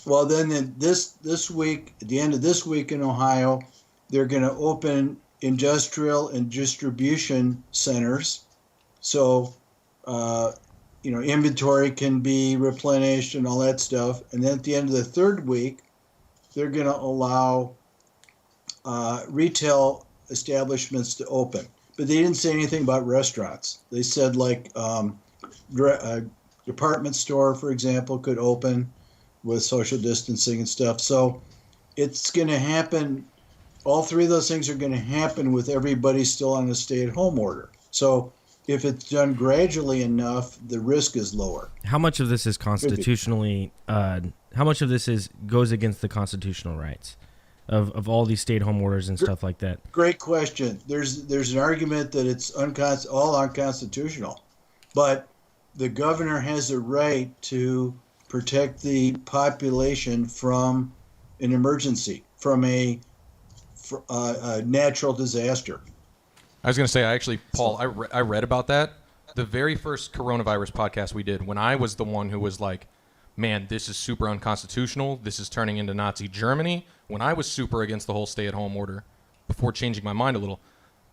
Well, then this week, at the end of this week in Ohio, they're going to open industrial and distribution centers. So, inventory can be replenished and all that stuff. And then at the end of the third week, they're going to allow retail establishments to open. But they didn't say anything about restaurants. They said like a department store, for example, could open with social distancing and stuff. So it's going to happen. All 3 of those things are going to happen with everybody still on a stay-at-home order. So if it's done gradually enough, the risk is lower. How much of this is constitutionally? How much of this goes against the constitutional rights of all these stay-at-home orders and stuff like that? Great question. There's an argument that it's all unconstitutional, but the governor has a right to protect the population from an emergency, from a natural disaster. I was going to say, Paul, I read about that. The very first coronavirus podcast we did, when I was the one who was like, man, this is super unconstitutional, this is turning into Nazi Germany, when I was super against the whole stay-at-home order, before changing my mind a little,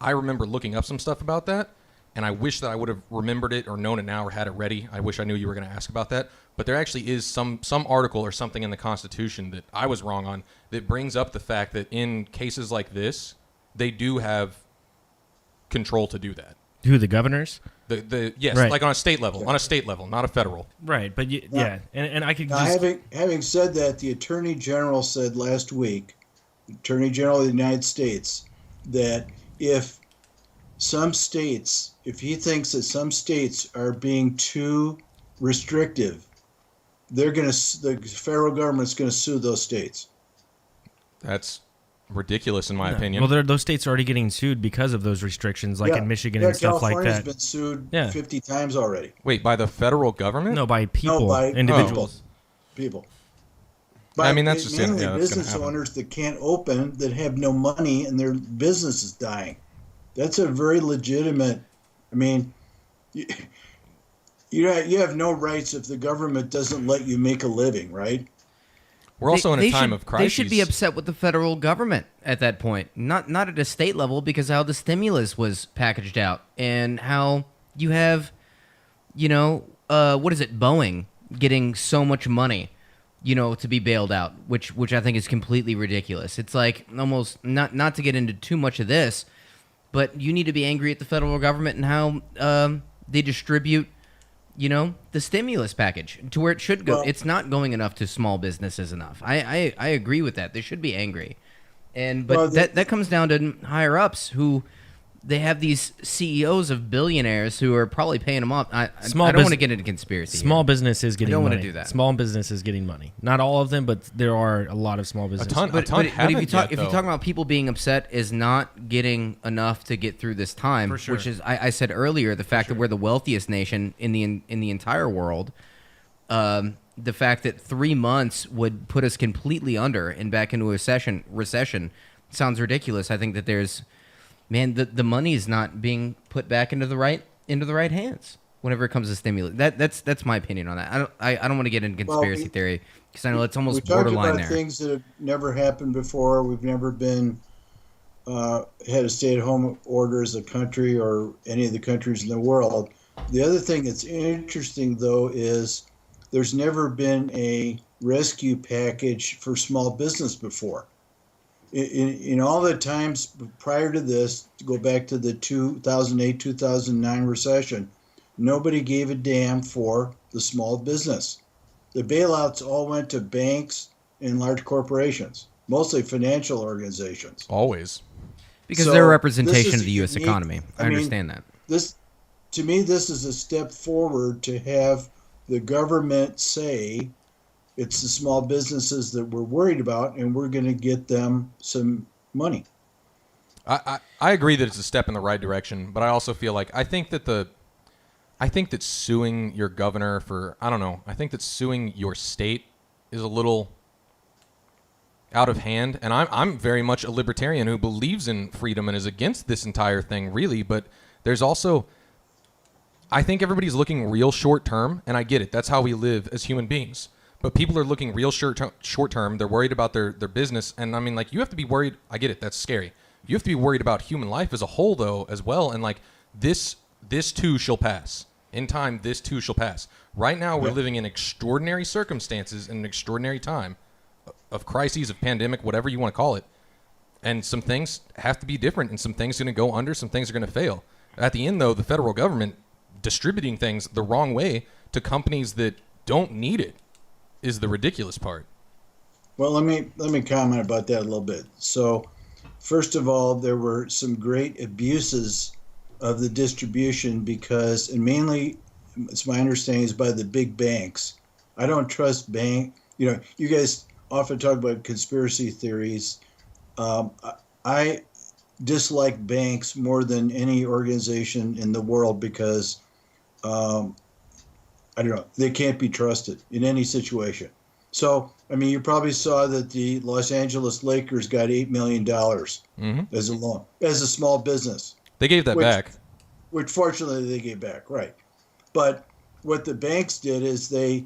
I remember looking up some stuff about that, and I wish that I would have remembered it or known it now or had it ready. I wish I knew you were going to ask about that. But there actually is some article or something in the Constitution that I was wrong on that brings up the fact that in cases like this, they do have control to do that. Who, the governors? Yes, right. Like on a state level, not a federal. Right, but yeah, and I could now, just... having said that, the Attorney General said last week, Attorney General of the United States, that if he thinks that some states are being too restrictive, the federal government's going to sue those states. That's ridiculous, in my opinion. Well, those states are already getting sued because of those restrictions, like in Michigan and stuff like that. California's been sued 50 times already. Wait, by the federal government? No, by people, by individuals. People. I mean, that's just mainly that's business gonna happen. owners that can't open, that have no money, and their business is dying. That's a very legitimate. I mean, you have no rights if the government doesn't let you make a living, right? We're also in a time of crisis. They should be upset with the federal government at that point, not at a state level, because how the stimulus was packaged out and how you have, what is it, Boeing getting so much money, to be bailed out, which I think is completely ridiculous. It's like almost not to get into too much of this, but you need to be angry at the federal government and how they distribute the stimulus package to where it should go. Well, it's not going enough to small businesses enough. I agree with that. They should be angry. But that comes down to higher ups who they have these CEOs of billionaires who are probably paying them off. I don't want to get into conspiracy. Small business is getting money. I don't want to do that. Small business is getting money. Not all of them, but there are a lot of small businesses. ton But if haven't you talk yet, though. about people being upset is not getting enough to get through this time, For sure. which is I said earlier, the fact that we're the wealthiest nation in the entire world, the fact that 3 months would put us completely under and back into a recession sounds ridiculous. I think that there's the money is not being put back into the right hands. whenever it comes to stimulus. That's my opinion on that. I don't want to get into conspiracy theory because I know it's We almost talked borderline about there. things that have never happened before. We've never been had a stay-at-home order as a country or any of the countries in the world. The other thing that's interesting, though, is there's never been a rescue package for small business before. In all the times prior to this, to go back to the 2008-2009 recession, nobody gave a damn for the small business. The bailouts all went to banks and large corporations, mostly financial organizations. Always. Because So they're a this representation is of the U.S. unique- economy. I I mean, understand that. This, to me, this is a step forward to have the government say it's the small businesses that we're worried about, and we're going to get them some money. I agree that it's a step in the right direction, but I also feel like I think that suing your governor for, I don't know, I think that suing your state is a little out of hand, and I'm very much a libertarian who believes in freedom and is against this entire thing, really, but there's also, I think everybody's looking real short term, and I get it. That's how we live as human beings. But people are looking real short term. They're worried about their business, and I mean, like, you have to be worried. I get it. That's scary. You have to be worried about human life as a whole, though, as well, and like this too shall pass. In time, this too shall pass. Right now, we're living in extraordinary circumstances in an extraordinary time of crises, of pandemic, whatever you want to call it. And some things have to be different, and some things are going to go under, some things are going to fail. At the end, though, the federal government distributing things the wrong way to companies that don't need it is the ridiculous part. Well, let me comment about that a little bit. So, first of all, there were some great abuses of the distribution because, and mainly, it's my understanding, is by the big banks. I don't trust you guys often talk about conspiracy theories. I dislike banks more than any organization in the world because I don't know, they can't be trusted in any situation. So, I mean, you probably saw that the Los Angeles Lakers got $8 million as a loan, as a small business. They gave that back. Which fortunately they gave back, right. But what the banks did is they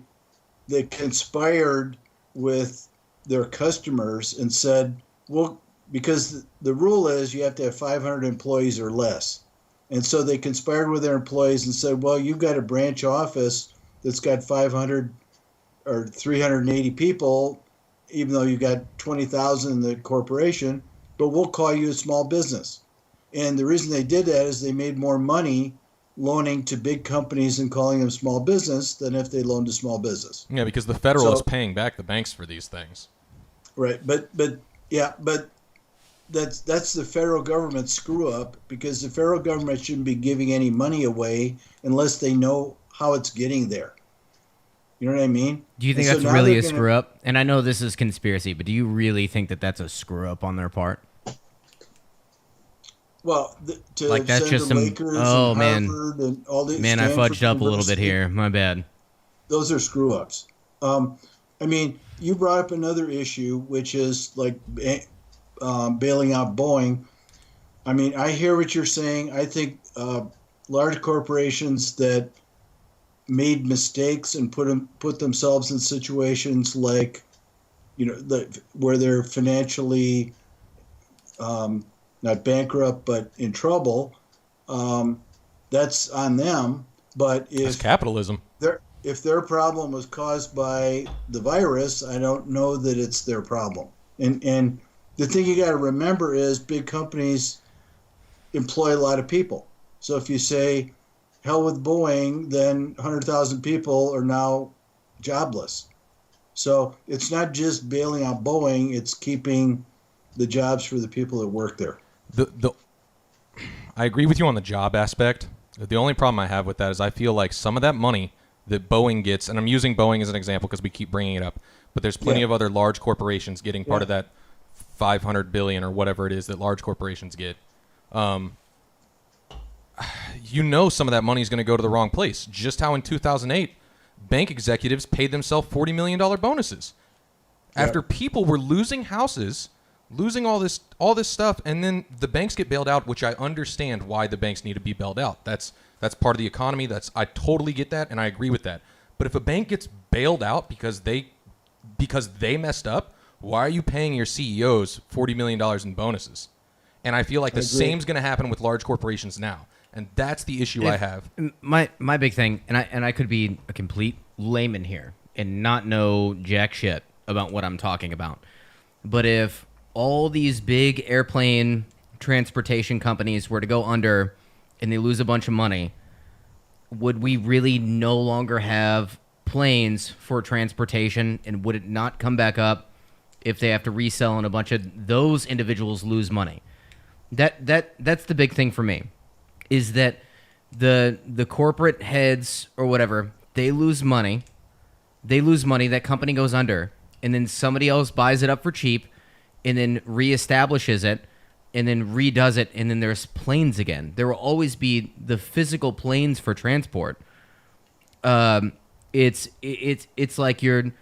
conspired with their customers and said, well, because the rule is you have to have 500 employees or less. And so they conspired with their employees and said, well, you've got a branch office that's got 500 or 380 people, even though you've got 20,000 in the corporation, but we'll call you a small business. And the reason they did that is they made more money loaning to big companies and calling them small business than if they loaned to small business. Yeah, because the federal is paying back the banks for these things. Right, but that's the federal government screw up because the federal government shouldn't be giving any money away unless they know how it's getting there. You know what I mean? Do you think that's really a screw up? And I know this is conspiracy, but do you really think that that's a screw up on their part? Well, to like that's send just the some. Lakers Oh and man, Harvard and all these man, I Stanford fudged up a little bit University, here. My bad. Those are screw ups. I mean, you brought up another issue, which is like bailing out Boeing. I mean, I hear what you're saying. I think large corporations that made mistakes and put themselves in situations like, where they're financially not bankrupt but in trouble, that's on them. But That's capitalism. If their problem was caused by the virus, I don't know that it's their problem. And the thing you got to remember is big companies employ a lot of people. So if you say, hell with Boeing, then 100,000 people are now jobless. So it's not just bailing out Boeing, it's keeping the jobs for the people that work there. I agree with you on the job aspect. The only problem I have with that is I feel like some of that money that Boeing gets, and I'm using Boeing as an example because we keep bringing it up, but there's plenty of other large corporations getting part of that $500 billion or whatever it is that large corporations get. Some of that money is going to go to the wrong place. Just how in 2008, bank executives paid themselves $40 million bonuses. After people were losing houses, losing all this stuff, and then the banks get bailed out, which I understand why the banks need to be bailed out. That's part of the economy. I totally get that, and I agree with that. But if a bank gets bailed out because they messed up, why are you paying your CEOs $40 million in bonuses? And I feel like the same's going to happen with large corporations now. And that's the issue I have. My big thing, and I could be a complete layman here and not know jack shit about what I'm talking about. But if all these big airplane transportation companies were to go under and they lose a bunch of money, would we really no longer have planes for transportation? And would it not come back up if they have to resell and a bunch of those individuals lose money? That's the big thing for me, is that the corporate heads or whatever, they lose money. That company goes under, and then somebody else buys it up for cheap and then reestablishes it and then redoes it, and then there's planes again. There will always be the physical planes for transport. It's like you're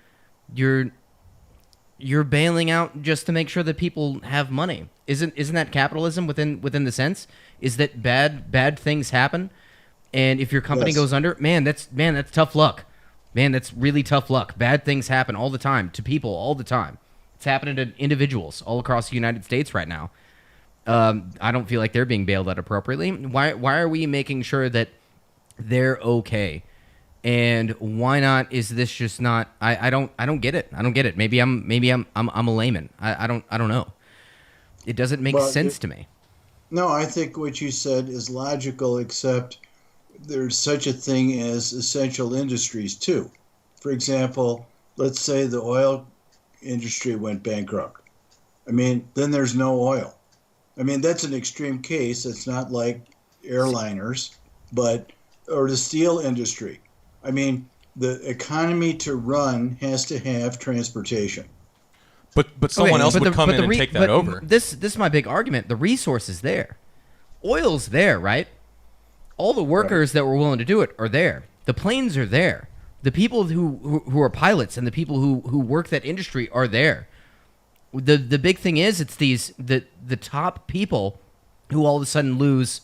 bailing out just to make sure that people have money. Isn't that capitalism within the sense? Is that bad things happen, and if your company goes under, that's tough luck. Man, that's really tough luck. Bad things happen all the time to people all the time. It's happening to individuals all across the United States right now. I don't feel like they're being bailed out appropriately. Why are we making sure that they're okay? And why not? Is this just not? I don't get it. I don't get it. Maybe I'm a layman. I don't know. It doesn't make sense to me. No, I think what you said is logical, except there's such a thing as essential industries too. For example, let's say the oil industry went bankrupt. I mean, then there's no oil. I mean, that's an extreme case. It's not like airliners, or the steel industry. I mean, the economy to run has to have transportation. But someone else would come in and take that over. This is my big argument. The resource is there. Oil's there, right? All the workers that were willing to do it are there. The planes are there. The people who are pilots and the people who work that industry are there. The big thing is it's the top people who all of a sudden lose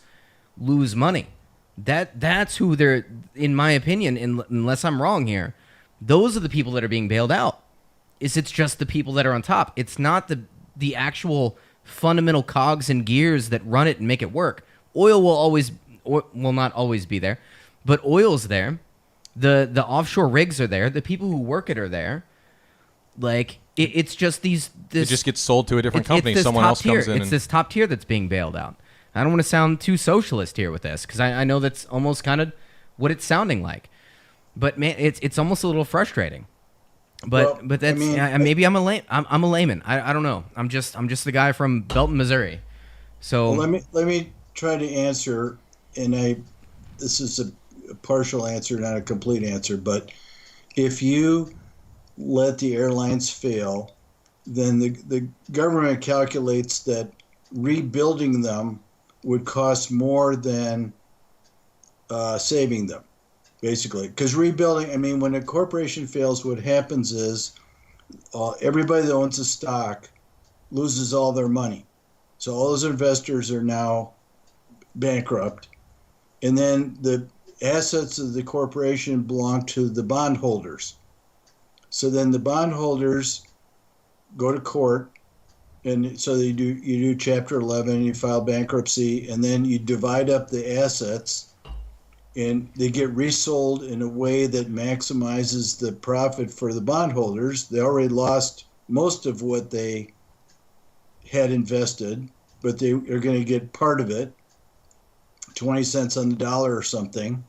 money. That's who they're, in my opinion, unless I'm wrong here, those are the people that are being bailed out. It's just the people that are on top. It's not the actual fundamental cogs and gears that run it and make it work. Oil will not always be there, but oil's there. The offshore rigs are there. The people who work it are there. Like it's just it just gets sold to a different company. Someone else comes in. It's this top tier that's being bailed out. I don't want to sound too socialist here with this, because I know that's almost kind of what it's sounding like. But man, it's almost a little frustrating. But that's, I mean, maybe I'm a layman. I don't know. I'm just the guy from Belton, Missouri. So let me try to answer, and this is a partial answer, not a complete answer. But if you let the airlines fail, then the government calculates that rebuilding them would cost more than saving them, basically. Because rebuilding, I mean, when a corporation fails, what happens is everybody that owns a stock loses all their money. So all those investors are now bankrupt. And then the assets of the corporation belong to the bondholders. So then the bondholders go to court, and so you do Chapter 11, you file bankruptcy, and then you divide up the assets, and they get resold in a way that maximizes the profit for the bondholders. They already lost most of what they had invested, but they are going to get part of it, 20 cents on the dollar or something,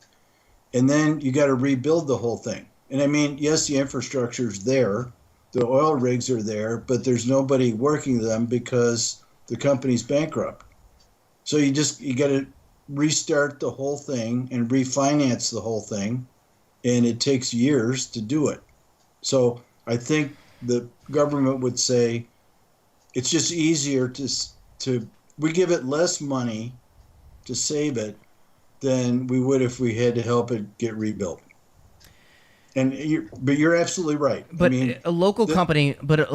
and then you got to rebuild the whole thing. And I mean, yes, the infrastructure's there, the oil rigs are there, but there's nobody working them because the company's bankrupt. So you got to restart the whole thing and refinance the whole thing, and it takes years to do it. So I think the government would say it's just easier to we give it less money to save it than we would if we had to help it get rebuilt. But you're absolutely right. But I mean, a local company, but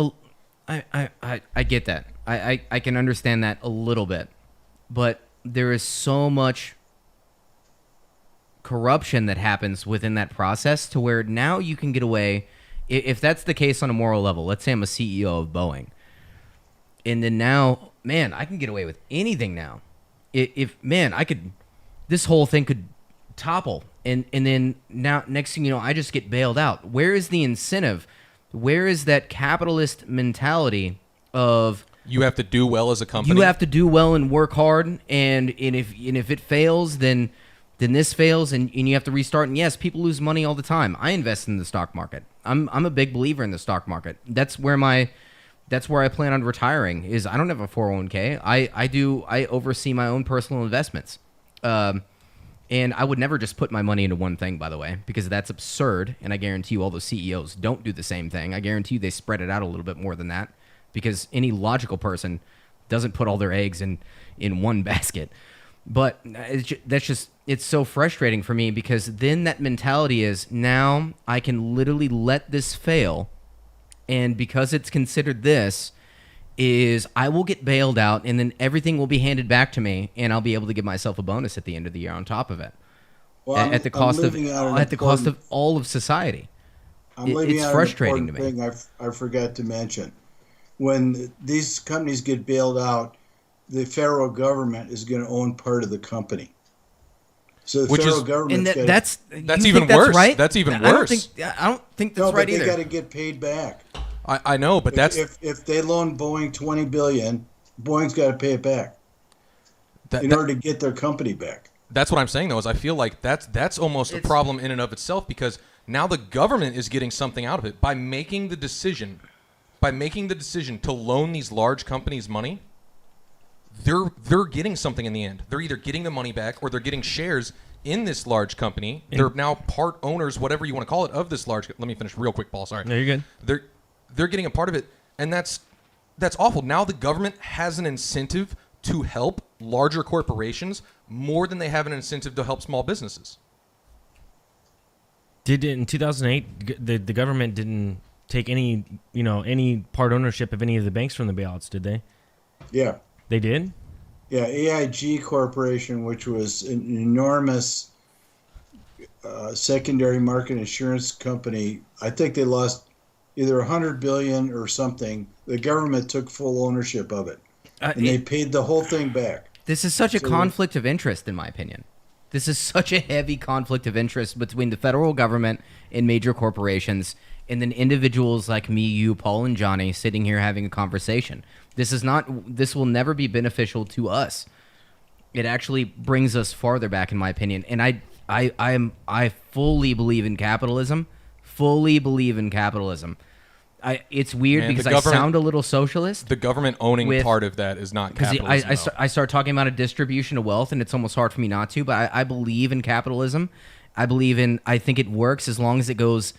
I get that. I can understand that a little bit, but there is so much corruption that happens within that process to where now you can get away. If that's the case on a moral level, let's say I'm a CEO of Boeing, and then now, man, I can get away with anything now. If man, I could, this whole thing could topple, and then now next thing you know, I just get bailed out. Where is the incentive? Where is that capitalist mentality of You have to do well as a company. you have to do well and work hard, and if it fails, then this fails, and you have to restart. And yes, people lose money all the time. I invest in the stock market. I'm a big believer in the stock market. That's where I plan on retiring. Is I don't have a 401k. I oversee my own personal investments. And I would never just put my money into one thing, by the way, because that's absurd. And I guarantee you all the CEOs don't do the same thing. I guarantee you they spread it out a little bit more than that, because any logical person doesn't put all their eggs in one basket. But it's so frustrating for me, because then that mentality is, now I can literally let this fail. And because it's considered this, is I will get bailed out, and then everything will be handed back to me, and I'll be able to give myself a bonus at the end of the year on top of it. Well, At the cost of all of society. It's frustrating to me. Thing I forgot to mention. When these companies get bailed out, the federal government is going to own part of the company. So the federal government, that's even worse. Right? That's even worse. I don't think that's right either. They got to get paid back. I know, but if they loan Boeing $20 billion, Boeing's got to pay it back in order to get their company back. That's what I'm saying, though, is I feel like that's almost a problem in and of itself, because now the government is getting something out of it by making the decision to loan these large companies money. They're getting something in the end. They're either getting the money back, or they're getting shares in this large company. They're now part owners, whatever you want to call it, of this large. Let me finish real quick, Paul. Sorry. No, you're good. They're getting a part of it, and that's awful. Now the government has an incentive to help larger corporations more than they have an incentive to help small businesses. In 2008, the government didn't take any part ownership of any of the banks from the bailouts, did they? Yeah. They did? Yeah, AIG Corporation, which was an enormous secondary market insurance company, I think they lost either $100 billion or something. The government took full ownership of it, and they paid the whole thing back. This is such a conflict of interest, in my opinion. This is such a heavy conflict of interest between the federal government and major corporations, and then individuals like me, you, Paul, and Johnny sitting here having a conversation. This will never be beneficial to us. It actually brings us farther back, in my opinion. And I fully believe in capitalism. It's weird because I sound a little socialist. The government owning part of that is not capitalism. I start talking about a distribution of wealth, and it's almost hard for me not to. But I believe in capitalism. I think it works as long as it goes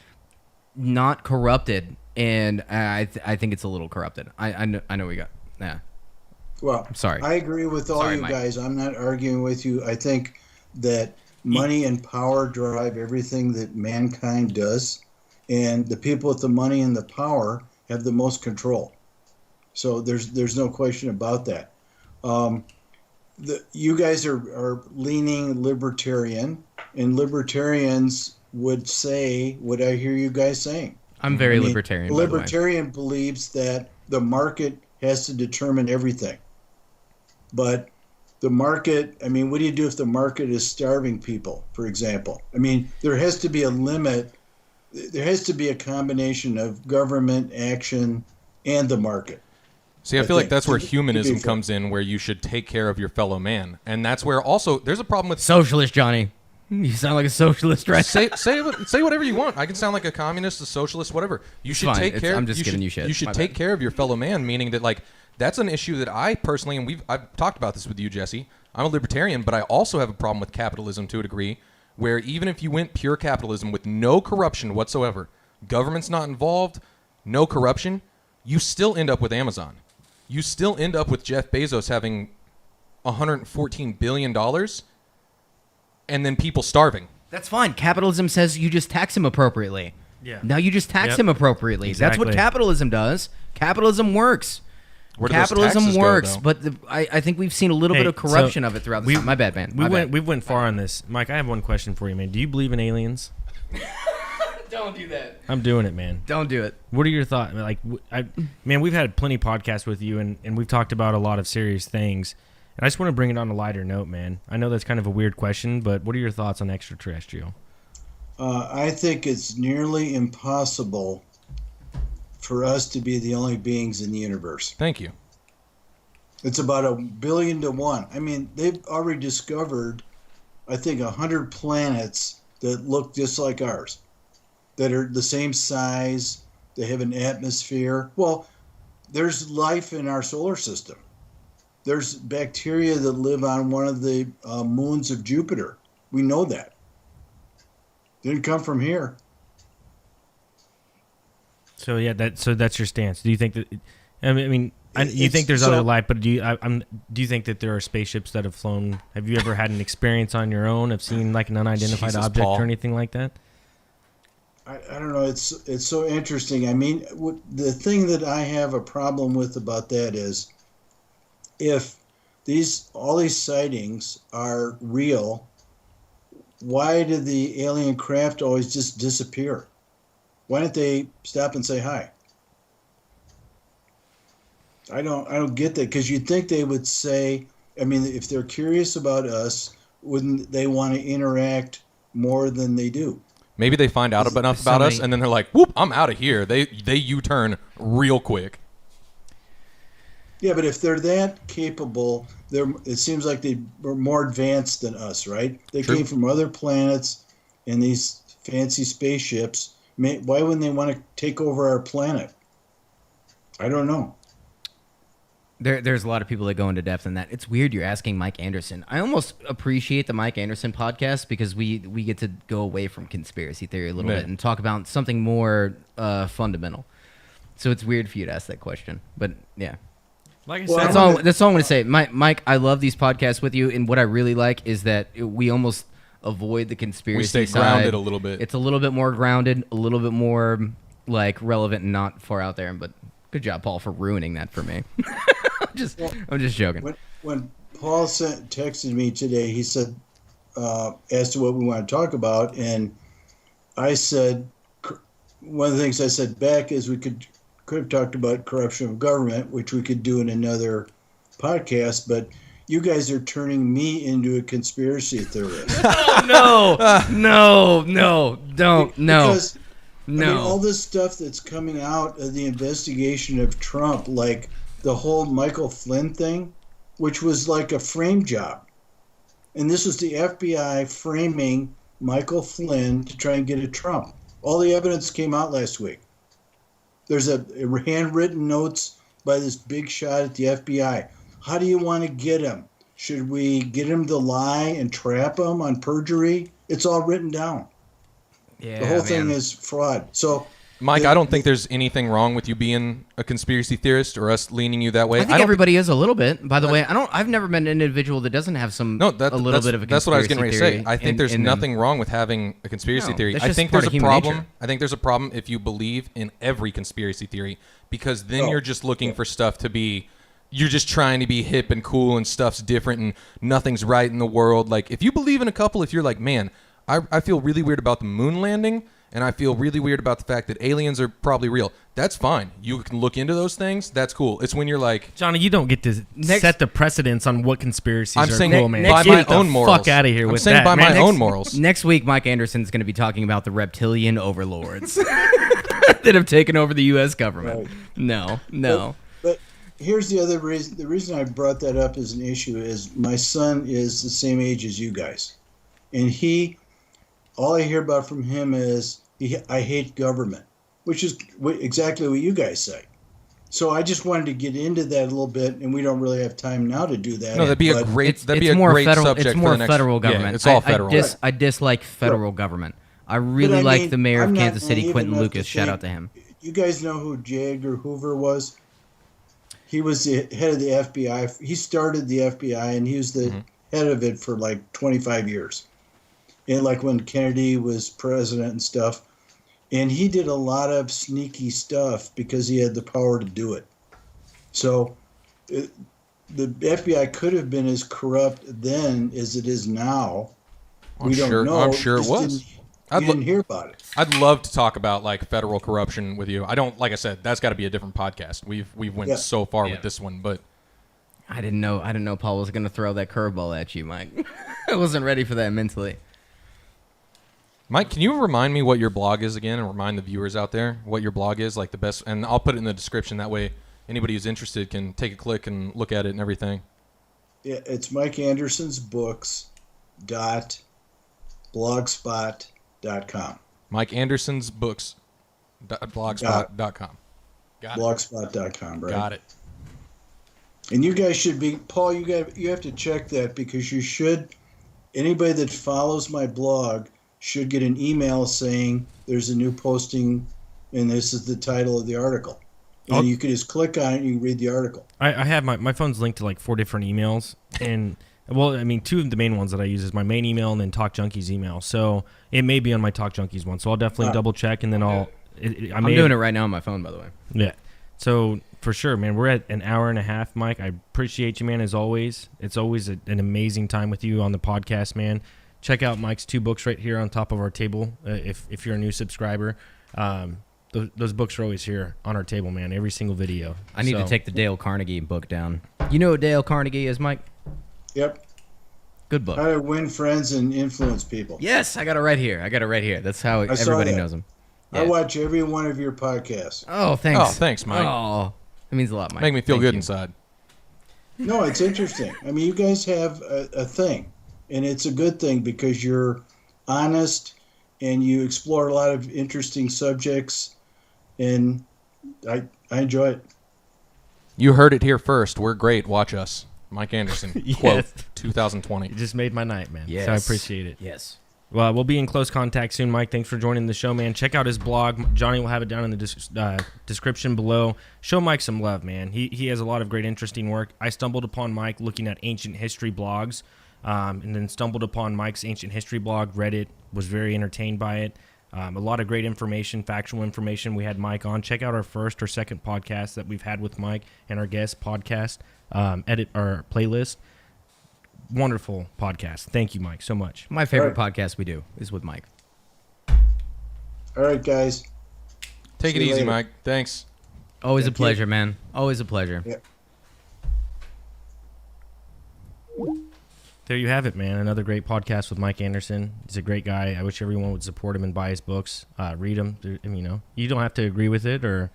not corrupted. And I think it's a little corrupted. I know we got. Yeah. Well, I'm sorry. I agree with all you guys. I'm not arguing with you. I think that money and power drive everything that mankind does, and the people with the money and the power have the most control. So there's no question about that. You guys are leaning libertarian, and libertarians would say what I hear you guys saying. I'm very libertarian. Libertarian believes that the market has to determine everything. But the market, what do you do if the market is starving people, for example? There has to be a limit. There has to be a combination of government action and the market. See, I feel like that's where humanism comes in, where you should take care of your fellow man. And that's where also there's a problem with socialist, Johnny. You sound like a socialist, right? Say whatever you want. I can sound like a communist, a socialist, whatever. You should take care. I'm just giving you shit. You should take care of your fellow man, meaning that that's an issue that I personally, and I've talked about this with you, Jesse. I'm a libertarian, but I also have a problem with capitalism to a degree, where even if you went pure capitalism with no corruption whatsoever, government's not involved, no corruption, you still end up with Amazon. You still end up with Jeff Bezos having $114 billion. And then people starving. That's fine. Capitalism says you just tax him appropriately. Yeah. Now you just tax him appropriately. Exactly. That's what capitalism does. Capitalism works. Where do those capitalism taxes go, works, though? but I think we've seen a little bit of corruption of it throughout the time. My bad, man. We went far on this. Mike, I have one question for you, man. Do you believe in aliens? Don't do that. I'm doing it, man. Don't do it. What are your thoughts? Like, man, we've had plenty of podcasts with you, and we've talked about a lot of serious things. And I just want to bring it on a lighter note, man. I know that's kind of a weird question, but what are your thoughts on extraterrestrial? I think it's nearly impossible for us to be the only beings in the universe. Thank you. It's about 1 billion to 1. I mean, they've already discovered, I think, 100 planets that look just like ours, that are the same size, they have an atmosphere. Well, there's life in our solar system. There's bacteria that live on one of the moons of Jupiter. We know that. Didn't come from here. So yeah, that's your stance. Do you think that? You think there's other life, but do you think that there are spaceships that have flown? Have you ever had an experience on your own of seeing like an unidentified Jesus, object Paul. or anything like that? I don't know. It's so interesting. I mean, the thing that I have a problem with about that is, if all these sightings are real, why did the alien craft always just disappear? Why didn't they stop and say hi? I don't get that, because you'd think they would say, I mean, if they're curious about us, wouldn't they want to interact more than they do? Maybe they find out enough about us, and then they're like, "Whoop! I'm out of here." They U-turn real quick. Yeah, but if they're that capable, it seems like they were more advanced than us, right? They True. came from other planets in these fancy spaceships. Why wouldn't they want to take over our planet? I don't know. There's a lot of people that go into depth in that. It's weird you're asking Mike Anderson. I almost appreciate the Mike Anderson podcast because we get to go away from conspiracy theory a little bit and talk about something more fundamental. So it's weird for you to ask that question. But yeah. Like I Well, said, That's all I'm going to say. Mike, I love these podcasts with you, and what I really like is that we almost avoid the conspiracy We stay side. grounded a little bit. It's a little bit more grounded, a little bit more like relevant and not far out there. But good job, Paul, for ruining that for me. I'm just joking. When Paul texted me today, he said, as to what we want to talk about, and I said, one of the things I said back is we could have talked about corruption of government, which we could do in another podcast, but you guys are turning me into a conspiracy theorist. No, don't, no. Because, I mean, all this stuff that's coming out of the investigation of Trump, like the whole Michael Flynn thing, which was like a frame job. And this was the FBI framing Michael Flynn to try and get at Trump. All the evidence came out last week. There's a handwritten notes by this big shot at the FBI. How do you want to get him? Should we get him to lie and trap him on perjury? It's all written down. Yeah, The whole thing is fraud. So, Mike, I don't think there's anything wrong with you being a conspiracy theorist or us leaning you that way. I think everybody is a little bit. By the way, I've never met an individual that doesn't have a little bit of a conspiracy that's what I was getting ready to say. theory I think there's in nothing wrong with having a conspiracy No, theory. that's I just think part there's of a human problem. nature. I think there's a problem if you believe in every conspiracy theory, because then No. you're just looking for stuff to be. You're just trying to be hip and cool, and stuff's different, and nothing's right in the world. Like, if you believe in a couple, if you're like, man, I feel really weird about the moon landing, and I feel really weird about the fact that aliens are probably real. That's fine. You can look into those things. That's cool. It's when you're like, Johnny, you don't get to set the precedence on what conspiracies I'm are saying cool, man. by Get my the own morals. fuck out of here I'm with saying that, by man. my own morals. Next week, Mike Anderson's going to be talking about the reptilian overlords that have taken over the U.S. government. Right. No. But here's the other reason. The reason I brought that up as an issue is my son is the same age as you guys. And all I hear about from him is, I hate government, which is exactly what you guys say. So I just wanted to get into that a little bit, and we don't really have time now to do that. no, that'd be a but- great. That'd be it's a more great federal. subject It's for more the next. federal government. Yeah, it's all federal. I dislike federal government. I But really I like mean, the mayor I'm of not Kansas City, naive Quentin enough to Lucas. Shout think- out to him. You guys know who J. Edgar Hoover was? He was the head of the FBI. He started the FBI, and he was the head of it for like 25 years. And like when Kennedy was president and stuff. And he did a lot of sneaky stuff because he had the power to do it. So the FBI could have been as corrupt then as it is now. We don't know. I'm sure it was. You didn't hear about it. I'd love to talk about like federal corruption with you. I don't, like I said, that's got to be a different podcast. We've went so far with this one, but I didn't know Paul was going to throw that curveball at you, Mike. I wasn't ready for that mentally. Mike, can you remind me what your blog is again, and remind the viewers out there what your blog is, like the best, and I'll put it in the description. That way, anybody who's interested can take a click and look at it and everything. Yeah, it's Mike Anderson's Books .blogspot.com. Mike Anderson's Books blogspot.com. Got it. Blogspot.com, right? Got it. And you guys should be, Paul. You have to check that, because you should. Anybody that follows my blog should get an email saying there's a new posting, and this is the title of the article. And you can just click on it and you can read the article. I have my phone's linked to like 4 different emails, and well, I mean, 2 of the main ones that I use is my main email and then Talk Junkies email. So it may be on my Talk Junkies one. So I'll definitely double check, and then I'm doing it right now on my phone, by the way. Yeah. So for sure, man, we're at an hour and a half, Mike. I appreciate you, man, as always. It's always an amazing time with you on the podcast, man. Check out Mike's 2 books right here on top of our table. If you're a new subscriber, those books are always here on our table, man. Every single video. I need to take the Dale Carnegie book down. You know what Dale Carnegie is, Mike? Yep. Good book. How to win friends and influence people. Yes, I got it right here. That's how everybody knows him. Yeah. I watch every one of your podcasts. Oh, thanks. Oh, thanks, Mike. Oh, that means a lot, Mike. Make me feel Thank good you. inside. No, it's interesting. I mean, you guys have a thing, and it's a good thing because you're honest and you explore a lot of interesting subjects, and I enjoy it. You heard it here first. We're great. Watch us. Mike Anderson. Yes. Quote, 2020. You just made my night, man. Yes. So I appreciate it. Yes. Well, we'll be in close contact soon, Mike. Thanks for joining the show, man. Check out his blog. Johnny will have it down in the description below. Show Mike some love, man. He has a lot of great, interesting work. I stumbled upon Mike looking at ancient history blogs, and then stumbled upon Mike's ancient history blog, read it, was very entertained by it. A lot of great information, factual information. We had Mike on. Check out our first or second podcast that we've had with Mike and our guest podcast, edit our playlist. Wonderful podcast. Thank you, Mike, so much. My favorite podcast we do is with Mike. All right, guys. Take See it you easy, later. Mike. Thanks. Always Thank a pleasure, man. Always a pleasure. Yeah. There you have it, man. Another great podcast with Mike Anderson. He's a great guy. I wish everyone would support him and buy his books. Read them. You don't have to agree with it or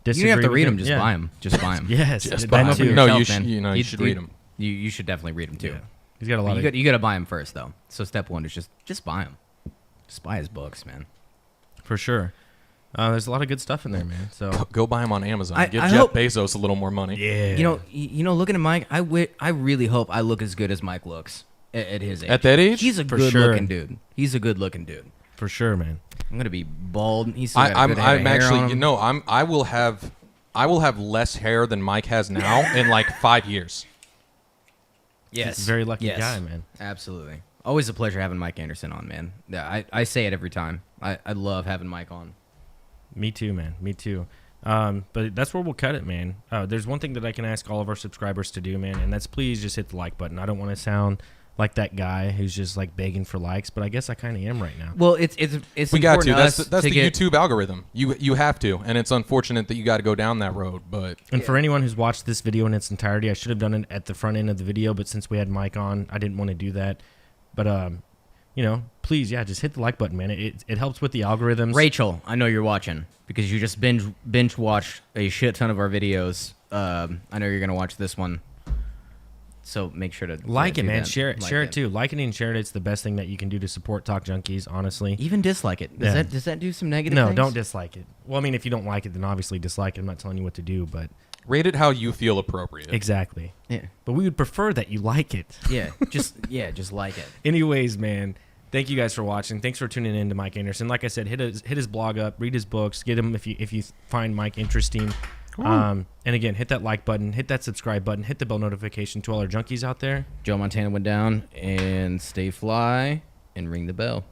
disagree. You don't have to with read it. them. Just buy them. Just buy them. Yes, Just that buy 'em. too. No, yourself, you should- man. you should read 'em. You should definitely read them too. Yeah. He's got a lot of. You got to buy them first, though. So step one is just buy them. Just buy his books, man. For sure. There's a lot of good stuff in there, man. So Go buy him on Amazon. Give I Jeff hope- Bezos a little more money. yeah, Looking at Mike, I really hope I look as good as Mike looks at his age. At that age? He's a For good-looking sure. dude. He's a good-looking dude. for sure, man. I'm gonna be bald. He's still got a I'm good head of hair actually, on him. I will have less hair than Mike has now in like 5 years. Yes, He's a very lucky yes. guy, man. Absolutely. Always a pleasure having Mike Anderson on, man. Yeah, I say it every time. I love having Mike on. Me too, man. Me too. But that's where we'll cut it, man. There's one thing that I can ask all of our subscribers to do, man, and that's please just hit the like button. I don't want to sound like that guy who's just like begging for likes, but I guess I kind of am right now. Well, it's We got to. important That's us that's to the get, YouTube algorithm. You have to, and it's unfortunate that you got to go down that road. But And for anyone who's watched this video in its entirety, I should have done it at the front end of the video, but since we had Mike on, I didn't want to do that. But please, just hit the like button, man. It helps with the algorithms. Rachel, I know you're watching because you just binge watched a shit ton of our videos. I know you're gonna watch this one, so make sure to Like it, do man. that. Share it. Like Share it too. Like it and share it. It's the best thing that you can do to support Talk Junkies, honestly. Even dislike it. Yeah. Does that do some negative? No, things? don't dislike it. Well, I mean, if you don't like it, then obviously dislike it. I'm not telling you what to do, but rate it how you feel appropriate. exactly. Yeah, But we would prefer that you like it. just like it. Anyways, man, thank you guys for watching. Thanks for tuning in to Mike Anderson. Like I said, hit his blog up, read his books, get him if you find Mike interesting. And again, hit that like button, hit that subscribe button, hit the bell notification to all our junkies out there. Joe Montana went down, and stay fly and ring the bell.